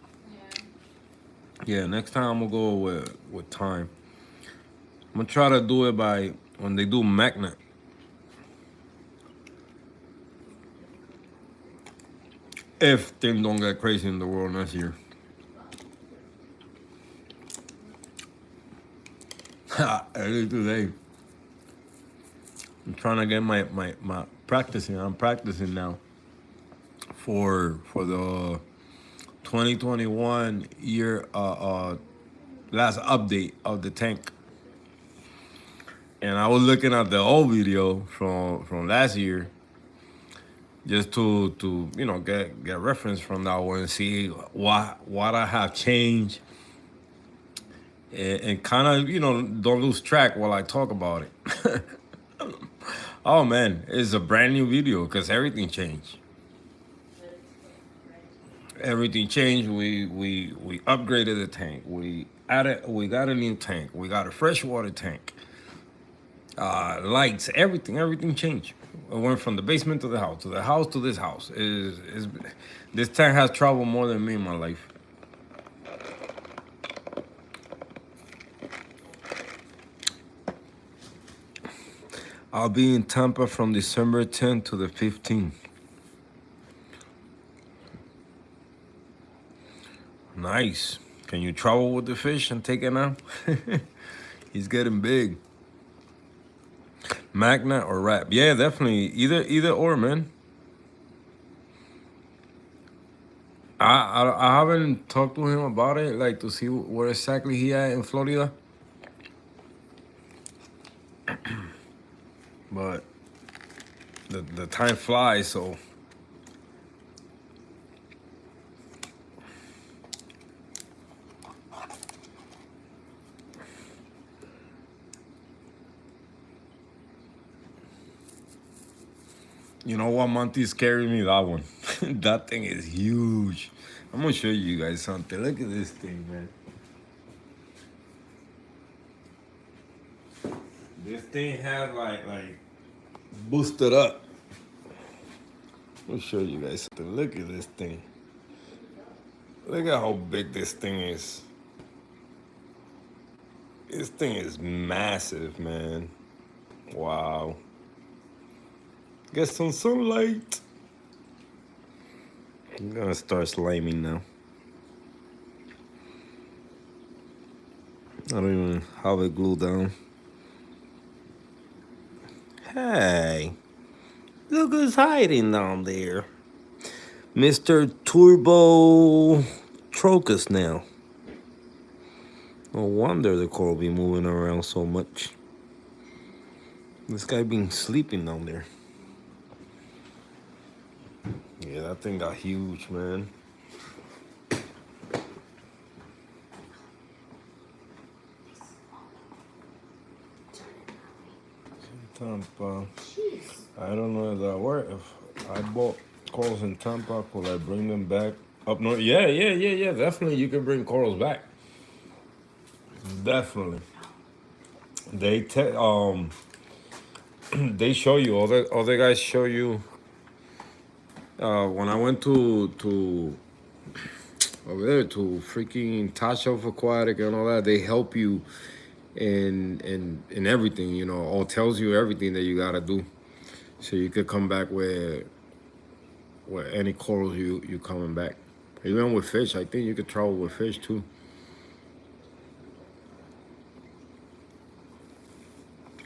Yeah, next time I'm gonna go with time. I'm gonna try to do it by when they do magnet. If things don't get crazy in the world next year. Early today. I'm trying to get my practicing. I'm practicing now for the 2021 year last update of the tank. And I was looking at the old video from last year, just to get reference from that one and see what I have changed, and kind of don't lose track while I talk about it. Oh man, it's a brand new video because everything changed. Everything changed. We upgraded the tank. We got a new tank. We got a freshwater tank. Lights, everything changed. It went from the basement to the house, to the house to this house. This tank has traveled more than me in my life. I'll be in Tampa from December 10th to the 15th. Nice. Can you travel with the fish and take it now? He's getting big. Magnet or wrap? Yeah, definitely. Either or, man. I haven't talked to him about it, like to see where exactly he at in Florida. But the time flies, so. You know what, Monty's carrying me? That one. That thing is huge. I'm gonna show you guys something. Look at this thing, man. This thing has like boosted up. Let me show you guys something. Look at this thing. Look at how big this thing is. This thing is massive, man. Wow. Get some sunlight. I'm gonna start sliming now. I don't even have it glued down. Hey, look who's hiding down there. Mr. Turbo Trocus now. No wonder the coral be moving around so much. This guy been sleeping down there. Yeah, that thing got huge, man. Tampa. I don't know if that works. If I bought corals in Tampa, could I bring them back up north? Yeah. Definitely, you can bring corals back. Definitely. They they show you. Other guys show you. When I went to over there to freaking Top Shelf Aquatic and all that, they help you in everything. You know, all tells you everything that you gotta do, so you could come back with any corals you coming back. Even with fish, I think you could travel with fish too.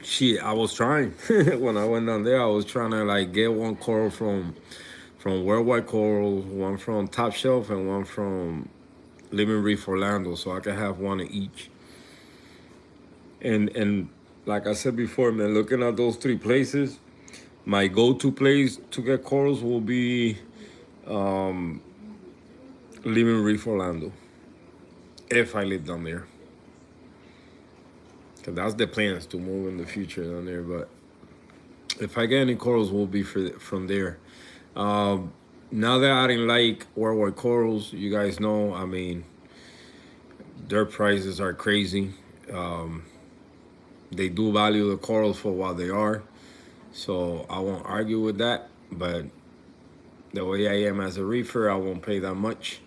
Shit, I was trying when I went down there. I was trying to like get one coral from Worldwide Corals, one from Top Shelf, and one from Living Reef Orlando, so I could have one of each. And like I said before, man, looking at those three places, my go-to place to get corals will be Living Reef Orlando, if I live down there. Cause that's the plans to move in the future down there. But if I get any corals, will be from there. Now that I didn't like Worldwide Corals, you guys know, I mean, their prices are crazy. They do value the corals for what they are, so I won't argue with that. But the way I am as a reefer, I won't pay that much,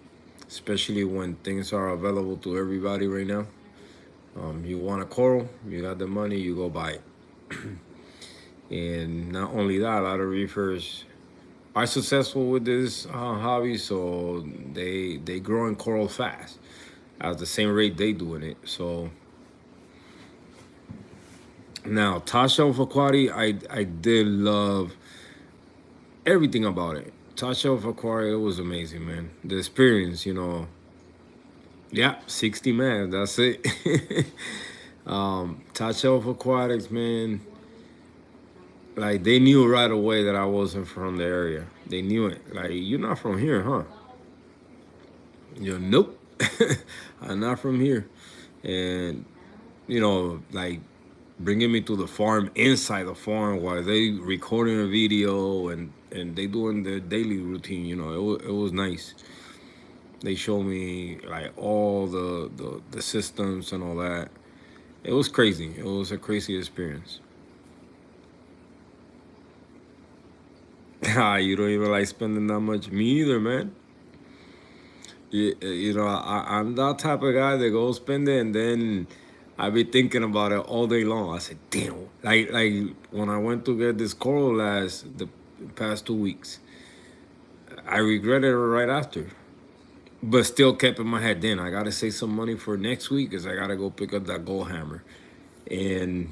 especially when things are available to everybody right now. You want a coral, you got the money, you go buy it. And not only that, a lot of reefers are successful with this hobby, so they growing coral fast at the same rate they doing it. So now Top Shelf Aquatic, I did love everything about it. Top Shelf Aquatic, it was amazing, man. The experience, you know. Yeah, 60 man, that's it. Top Shelf Aquatics, man. Like they knew right away that I wasn't from the area. They knew it. Like, you're not from here, huh? You know, nope. I'm not from here. And you know, like bringing me to the farm, inside the farm, while they recording a video and they doing their daily routine. You know, it was nice. They showed me like all the systems and all that. It was crazy. It was a crazy experience. You don't even like spending that much. Me either, man. You know, I'm that type of guy that goes spend it and then I be thinking about it all day long. I said, damn. Like when I went to get this coral the past 2 weeks, I regretted it right after. But still kept in my head, then I gotta save some money for next week because I gotta go pick up that gold hammer. And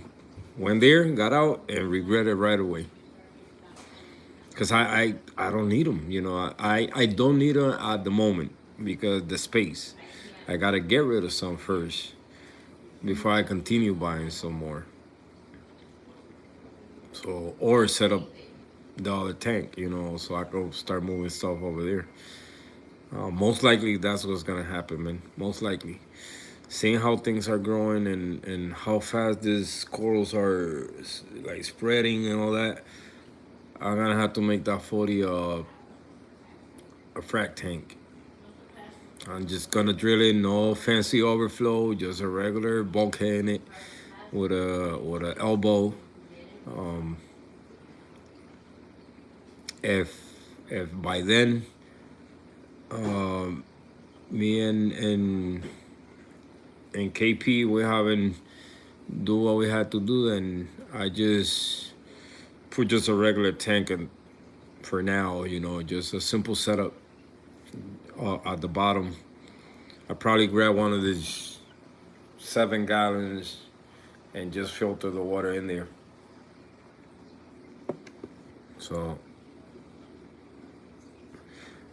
went there, got out, and regretted right away. Because I don't need them, you know. I don't need them at the moment because the space. I gotta get rid of some first before I continue buying some more. So, or set up the other tank, you know, so I can start moving stuff over there. Most likely that's what's gonna happen, man. Most likely. Seeing how things are growing and how fast these corals are like spreading and all that, I'm gonna have to make that 40 a frac tank. I'm just gonna drill it, no fancy overflow, just a regular bulkhead in it with a elbow. Um, if by then me and KP we haven't do what we had to do, then I just for just a regular tank, and for now, you know, just a simple setup at the bottom. I probably grab one of these 7 gallons and just filter the water in there. So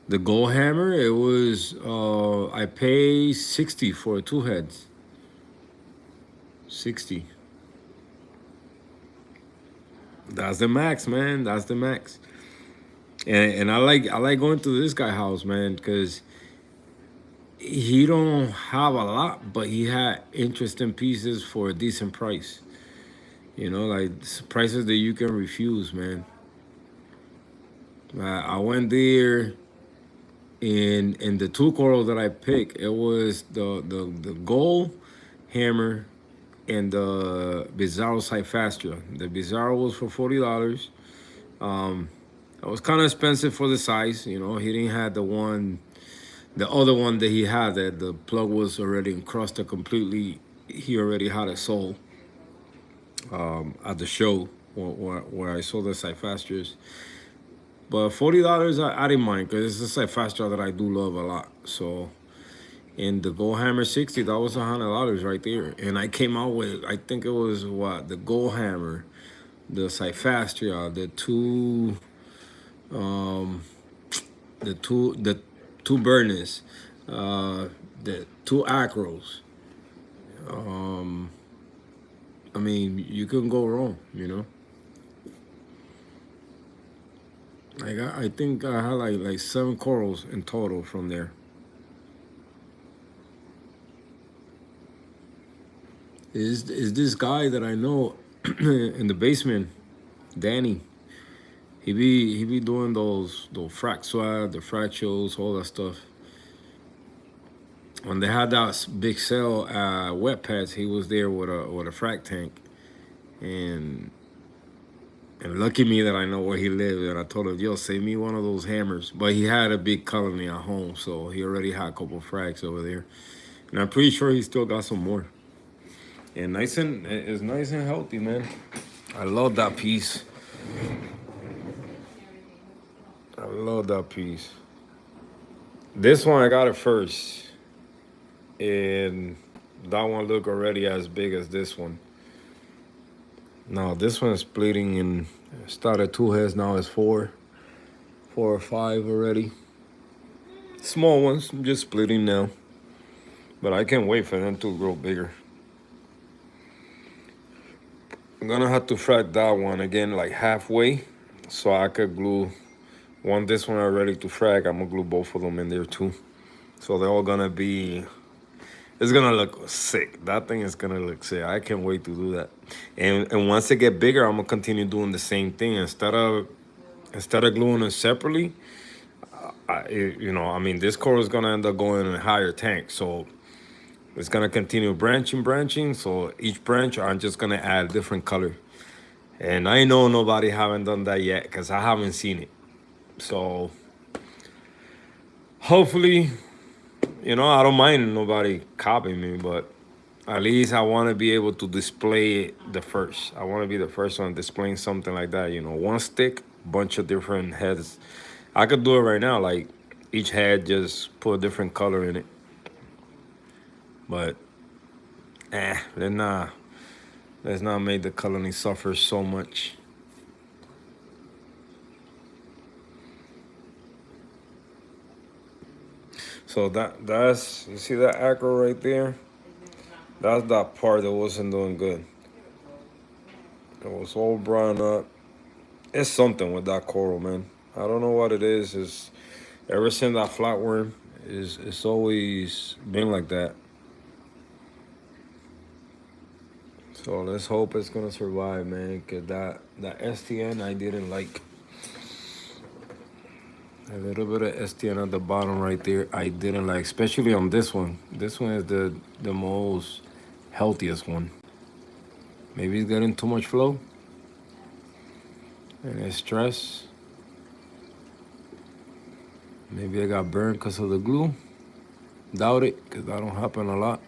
the gold hammer, it was I paid 60 for 2 heads. 60. That's the max, man. That's the max. And I like going to this guy house, man, because he don't have a lot, but he had interesting pieces for a decent price. You know, like prices that you can refuse, man. I went there, and the two corals that I picked, it was the gold hammer and the Bizarro Cyphastra. The Bizarro was for $40. It was kind of expensive for the size. You know, he didn't have the other one that he had, that the plug was already encrusted completely. He already had it sold at the show where I saw the Cyphastras. But $40, I didn't mind, because it's a Cyphastra that I do love a lot. So, and the Gold Hammer 60, that was $100 right there. And I came out with, I think it was what, the Gold Hammer, the Cyphastra, the two burners, the two acros. I mean, you couldn't go wrong, you know. Like I think I had like 7 corals in total from there. Is this guy that I know in the basement, Danny? He be doing those frac swab, the fractals, all that stuff. When they had that big sale wet pads, he was there with a frac tank, and lucky me that I know where he lived, and I told him, yo, save me one of those hammers. But he had a big colony at home, so he already had a couple of fracs over there, and I'm pretty sure he still got some more. And it's nice and healthy, man. I love that piece. I love that piece. This one I got it first, and that one look already as big as this one. Now this one is splitting and started 2 heads, now it's 4 or 5 already. Small ones, just splitting now. But I can't wait for them to grow bigger. I'm gonna have to frac that one again like halfway, so I could glue this one are ready to frac. I'm gonna glue both of them in there too. So they're all gonna be, it's gonna look sick. That thing is gonna look sick. I can't wait to do that. And once they get bigger, I'm gonna continue doing the same thing. Instead of gluing them separately, I mean, this coral is gonna end up going in a higher tank. So it's gonna continue branching. So each branch, I'm just gonna add a different color. And I know nobody haven't done that yet, because I haven't seen it. So hopefully, I don't mind nobody copying me, but at least I want to be able to display it the first. I want to be the first one displaying something like that. One stick, bunch of different heads. I could do it right now, like each head just put a different color in it. But let's not make the colony suffer so much. So that's, you see that acro right there? That's that part that wasn't doing good. It was all brown up. It's something with that coral, man. I don't know what it is. It's ever since that flatworm, it's always been like that. So let's hope it's gonna survive, man. Cause that STN I didn't like. A little bit of STN at the bottom right there, I didn't like, especially on this one. This one is the most healthiest one. Maybe it's getting too much flow and it's stress. Maybe I got burned because of the glue. Doubt it, because that don't happen a lot.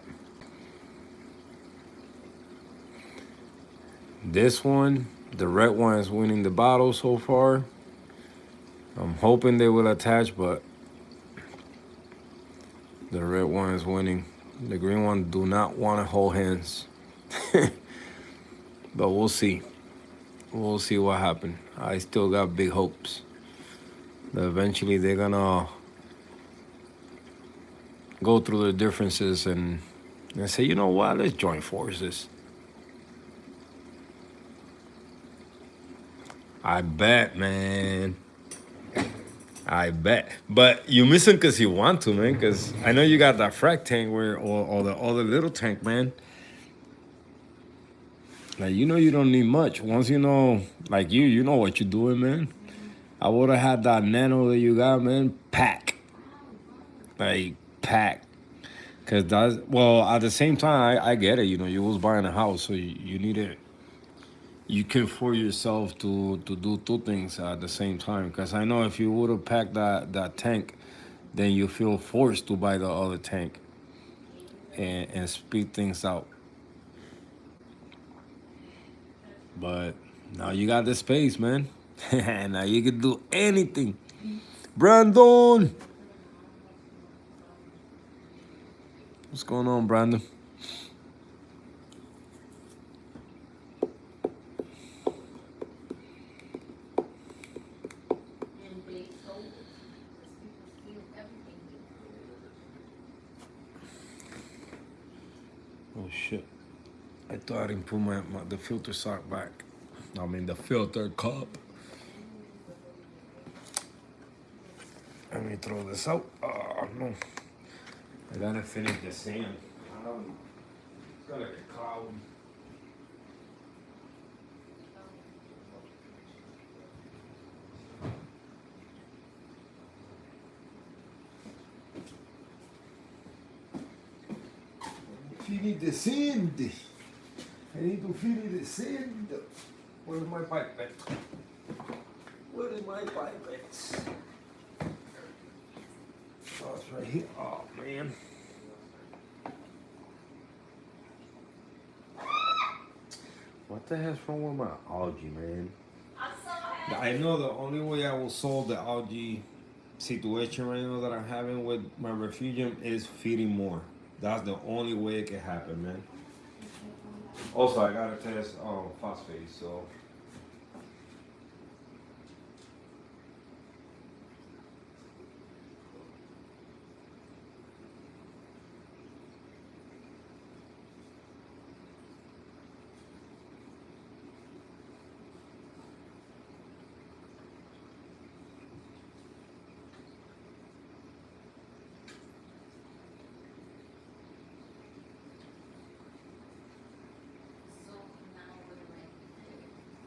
This one, The red one is winning the battle so far. I'm hoping they will attach, but the red one is winning. The green one do not want to hold hands. But we'll see. We'll see what happens. I still got big hopes that eventually they're gonna go through the differences and say, you know what, let's join forces. I bet, man. I bet. But you missing because you want to, man. Because I know you got that frac tank or the other little tank, man. Like, you know you don't need much. Once you know, like you know what you're doing, man. I would have had that nano that you got, man. Pack. Like, pack. Because that's, well, at the same time, I get it. You know, you was buying a house, so you need it. You can force yourself to do two things at the same time. Because I know if you would have packed that tank, then you feel forced to buy the other tank and speed things out. But now you got the space, man. Now you can do anything. Brandon! What's going on, Brandon? And they sold it. Because people steal everything. Oh shit. I thought I didn't put the filter sock back. I mean the filter cup. Let me throw this out. Oh no. I gotta finish the sand. It's gotta get cloudy. Feed the sand. I need to feed the sand. Where's my pipette? Where is my pipette? Oh, it's right here. Oh man. What the hell's wrong with my algae, man? I'm so happy. I know the only way I will solve the algae situation right now that I'm having with my refugium is feeding more. That's the only way it can happen, man. Also, I gotta test phosphate, so. So now what do I do?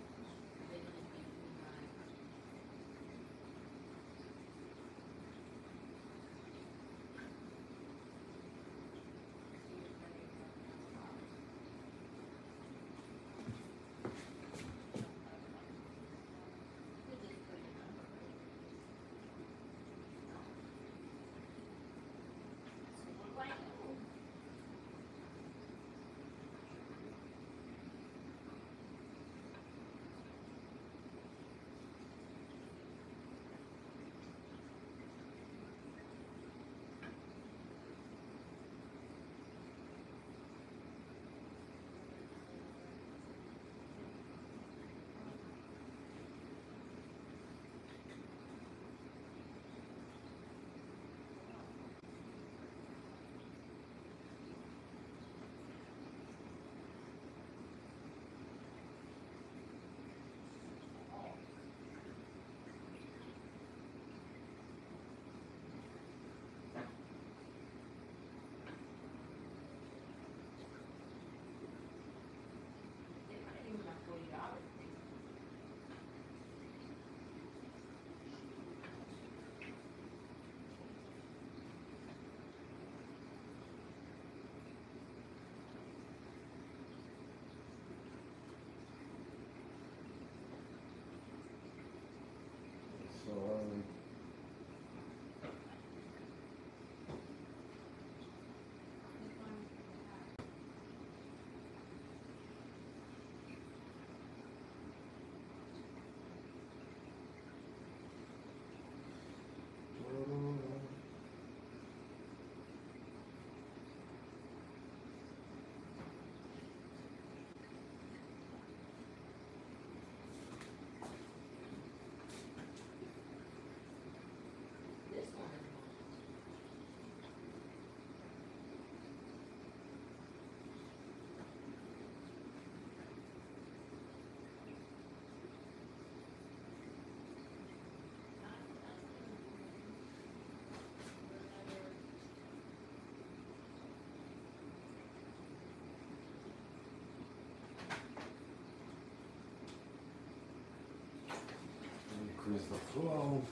Increase the flow.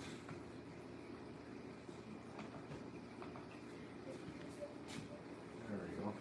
There we go.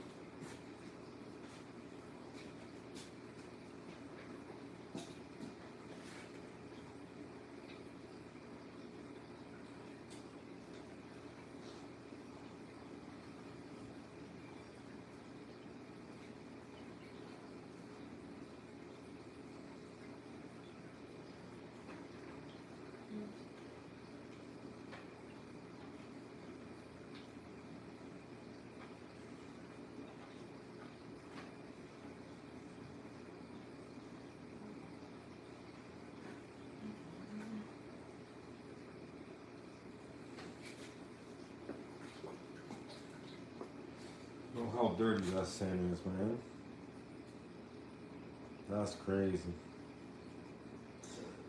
Look how dirty that sand is, man. That's crazy.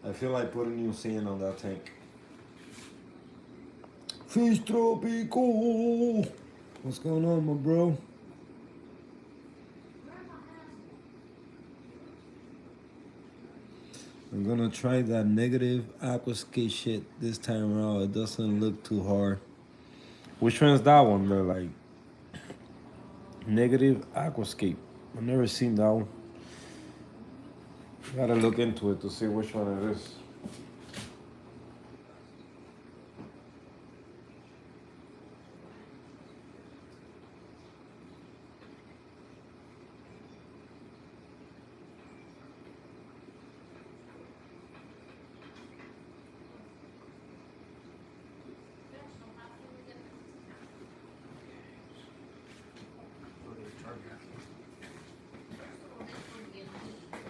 I feel like putting new sand on that tank. Fish tropical. What's going on, my bro? I'm gonna try that negative aquascape shit this time around. It doesn't look too hard. Which one's that one, bro? Like negative aquascape. I've never seen that one. Gotta look into it to see which one it is.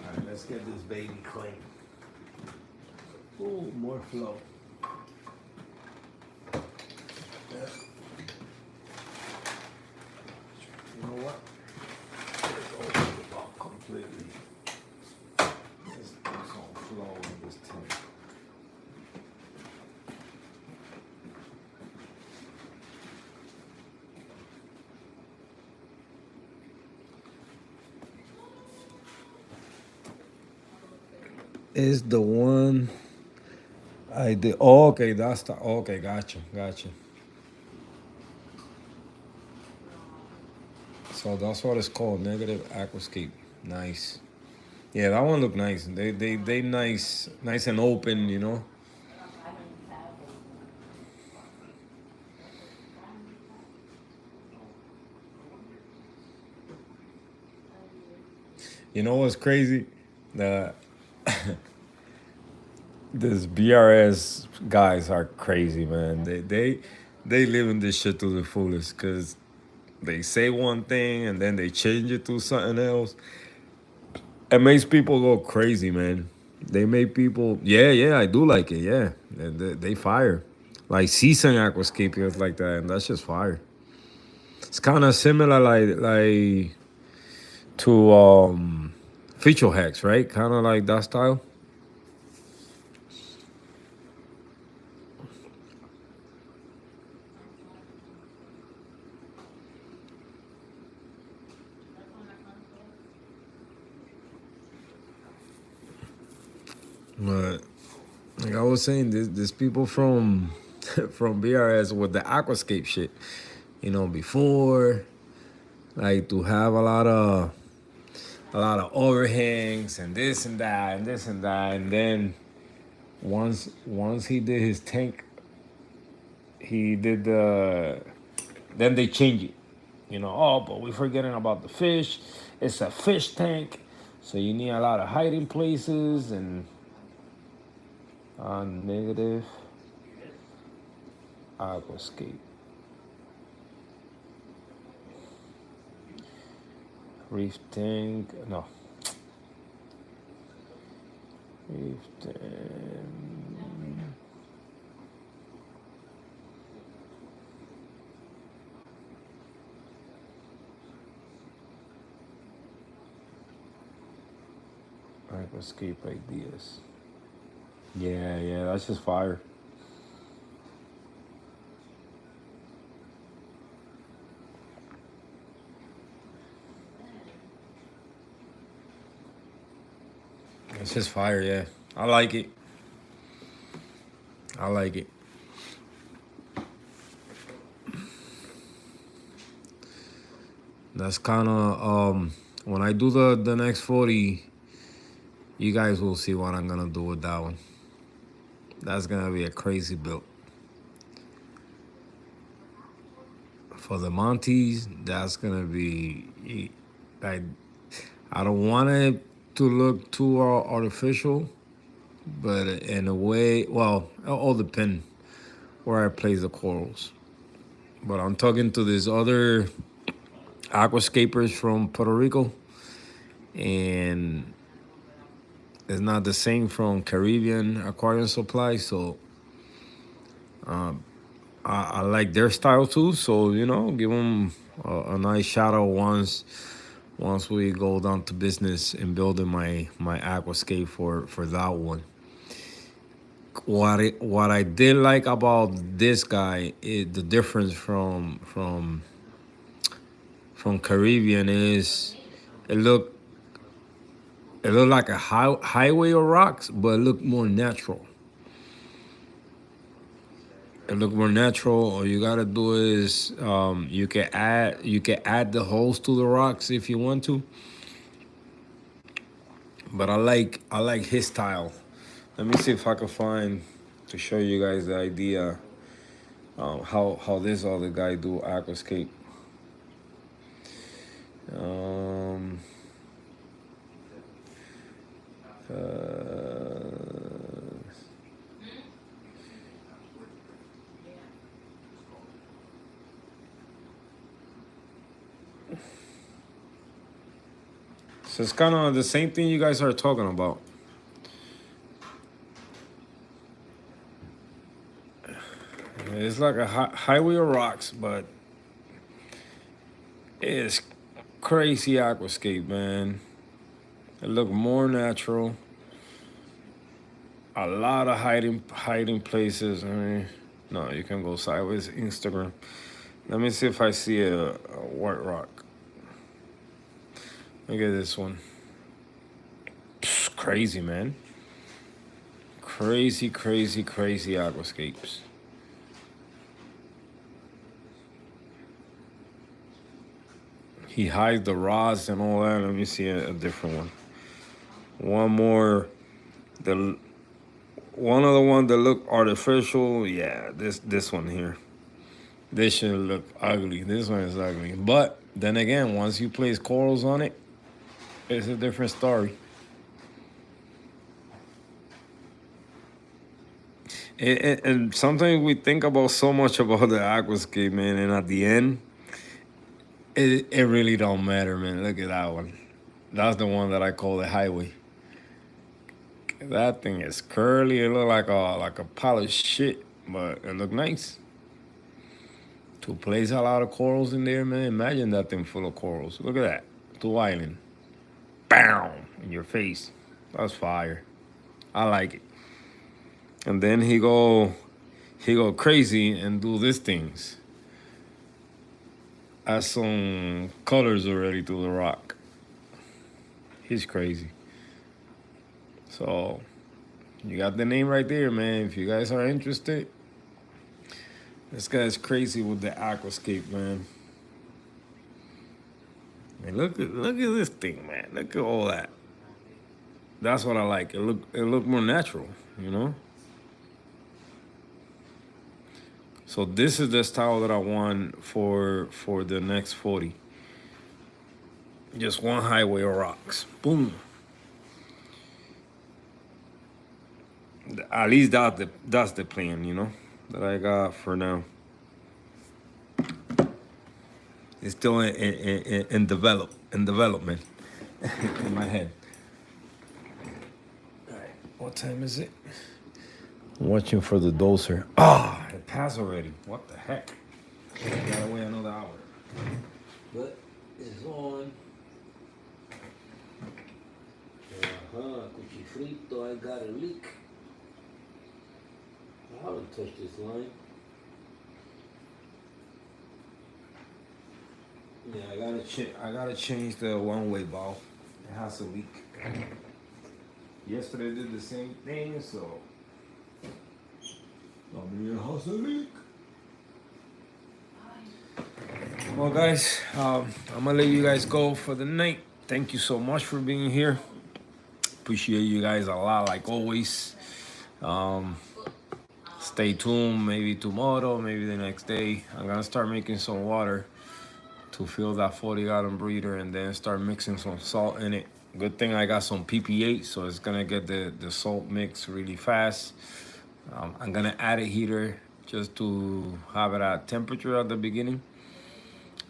Alright, let's get this baby clean. Oh, more flow. Yeah. You know what? Let's open it up completely. Let's do some flow in this tank. Is the one I did. Oh, okay, that's the. Okay, gotcha. So that's what it's called, negative aquascape. Nice. Yeah, that one look nice. They nice and open, you know. You know what's crazy? The this BRS guys are crazy, man. They live in this shit to the fullest because they say one thing and then they change it to something else. It makes people go crazy, man. They make people. Yeah, I do like it. Yeah, they fire. Like season aquascape is like that, and that's just fire. It's kind of similar, like to feature hacks, right? Kind of like that style. But like I was saying, there's people from from BRS with the aquascape shit. You know, before like to have a lot of overhangs and this and that and this and that, and then once he did his tank, he did the. Then they change it. You know, oh, but we're forgetting about the fish. It's a fish tank, so you need a lot of hiding places and negative aquascape. Reef tank, no. Reef tank. Aquascape ideas. Yeah, that's just fire. It's just fire, yeah. I like it. I like it. That's kind of when I do the next 40, you guys will see what I'm gonna do with that one. That's gonna be a crazy build. For the Monties, that's gonna be like, I don't want it to look too artificial, but in a way, well, it all depends where I place the corals. But I'm talking to these other aquascapers from Puerto Rico, and it's not the same from Caribbean aquarium supply. So I like their style too. So give them a nice shout out once we go down to business and building my aquascape for that one. What I did like about this guy is the difference from Caribbean is it looked it looked like a highway of rocks, but it looked more natural. It looked more natural. All you gotta do is you can add the holes to the rocks if you want to. But I like his style. Let me see if I can find to show you guys the idea how this other guy do aquascape. Um, uh, so it's kind of the same thing you guys are talking about. It's like a highway of rocks, but it's crazy aquascape, man. It look more natural. A lot of hiding places. I mean, no, you can go sideways. Instagram. Let me see if I see a white rock. Look at this one. Psst, crazy, man. Crazy, crazy, crazy aquascapes. He hides the rods and all that. Let me see a different one. One more. The one other one that look artificial. Yeah, this one here. This should look ugly. This one is ugly. But then again, once you place corals on it, it's a different story. And sometimes we think about so much about the aquascape, man, and at the end, it really don't matter, man. Look at that one. That's the one that I call the highway. That thing is curly. It look like a polished shit, but it look nice. To place a lot of corals in there, man. Imagine that thing full of corals. Look at that. 2 island. Bam! In your face. That's fire. I like it. And then he go crazy and do these things. Add some colors already to the rock. He's crazy. So you got the name right there, man. If you guys are interested, this guy's crazy with the aquascape, man. And look at this thing, man. Look at all that. That's what I like. It look more natural, you know. So this is the style that I want for the next 40. Just one highway of rocks. Boom. At least that's the plan, you know, that I got for now. It's still in development in my head. All right, what time is it? I'm watching for the doser. Ah, it passed already. What the heck? I gotta wait another hour. But it's on. Cuchifrito, I got a leak. I haven't touched this line. Yeah, I gotta change the one-way valve. It has a leak. Yesterday I did the same thing, so Dominic has a leak. Well, guys, I'm gonna let you guys go for the night. Thank you so much for being here. Appreciate you guys a lot, like always. Um, Stay tuned. Maybe tomorrow, maybe the next day. I'm gonna start making some water to fill that 40-gallon breeder, and then start mixing some salt in it. Good thing I got some PP8, so it's gonna get the salt mix really fast. I'm gonna add a heater just to have it at temperature at the beginning,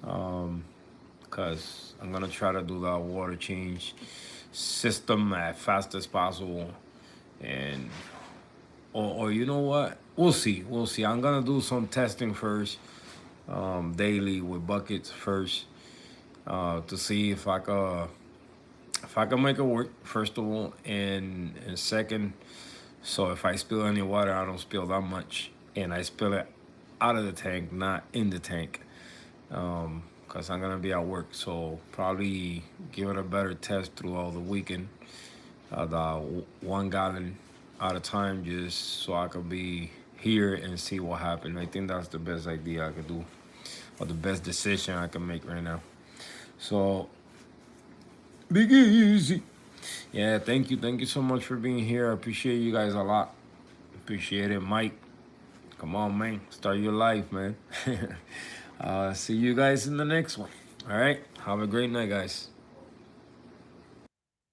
because I'm gonna try to do that water change system as fast as possible. And or you know what, we'll see. I'm gonna do some testing first, daily with buckets first, to see if I can make it work, first of all, and second, so if I spill any water, I don't spill that much, and I spill it out of the tank, not in the tank, because I'm gonna be at work. So probably give it a better test throughout the weekend, the 1 gallon at a time, just so I could be here and see what happened. I think that's the best idea I could do, or the best decision I can make right now. So big easy. Yeah, thank you so much for being here. I appreciate you guys a lot. Appreciate it, Mike. Come on, man. Start your life, man. See you guys in the next one. All right. Have a great night, guys.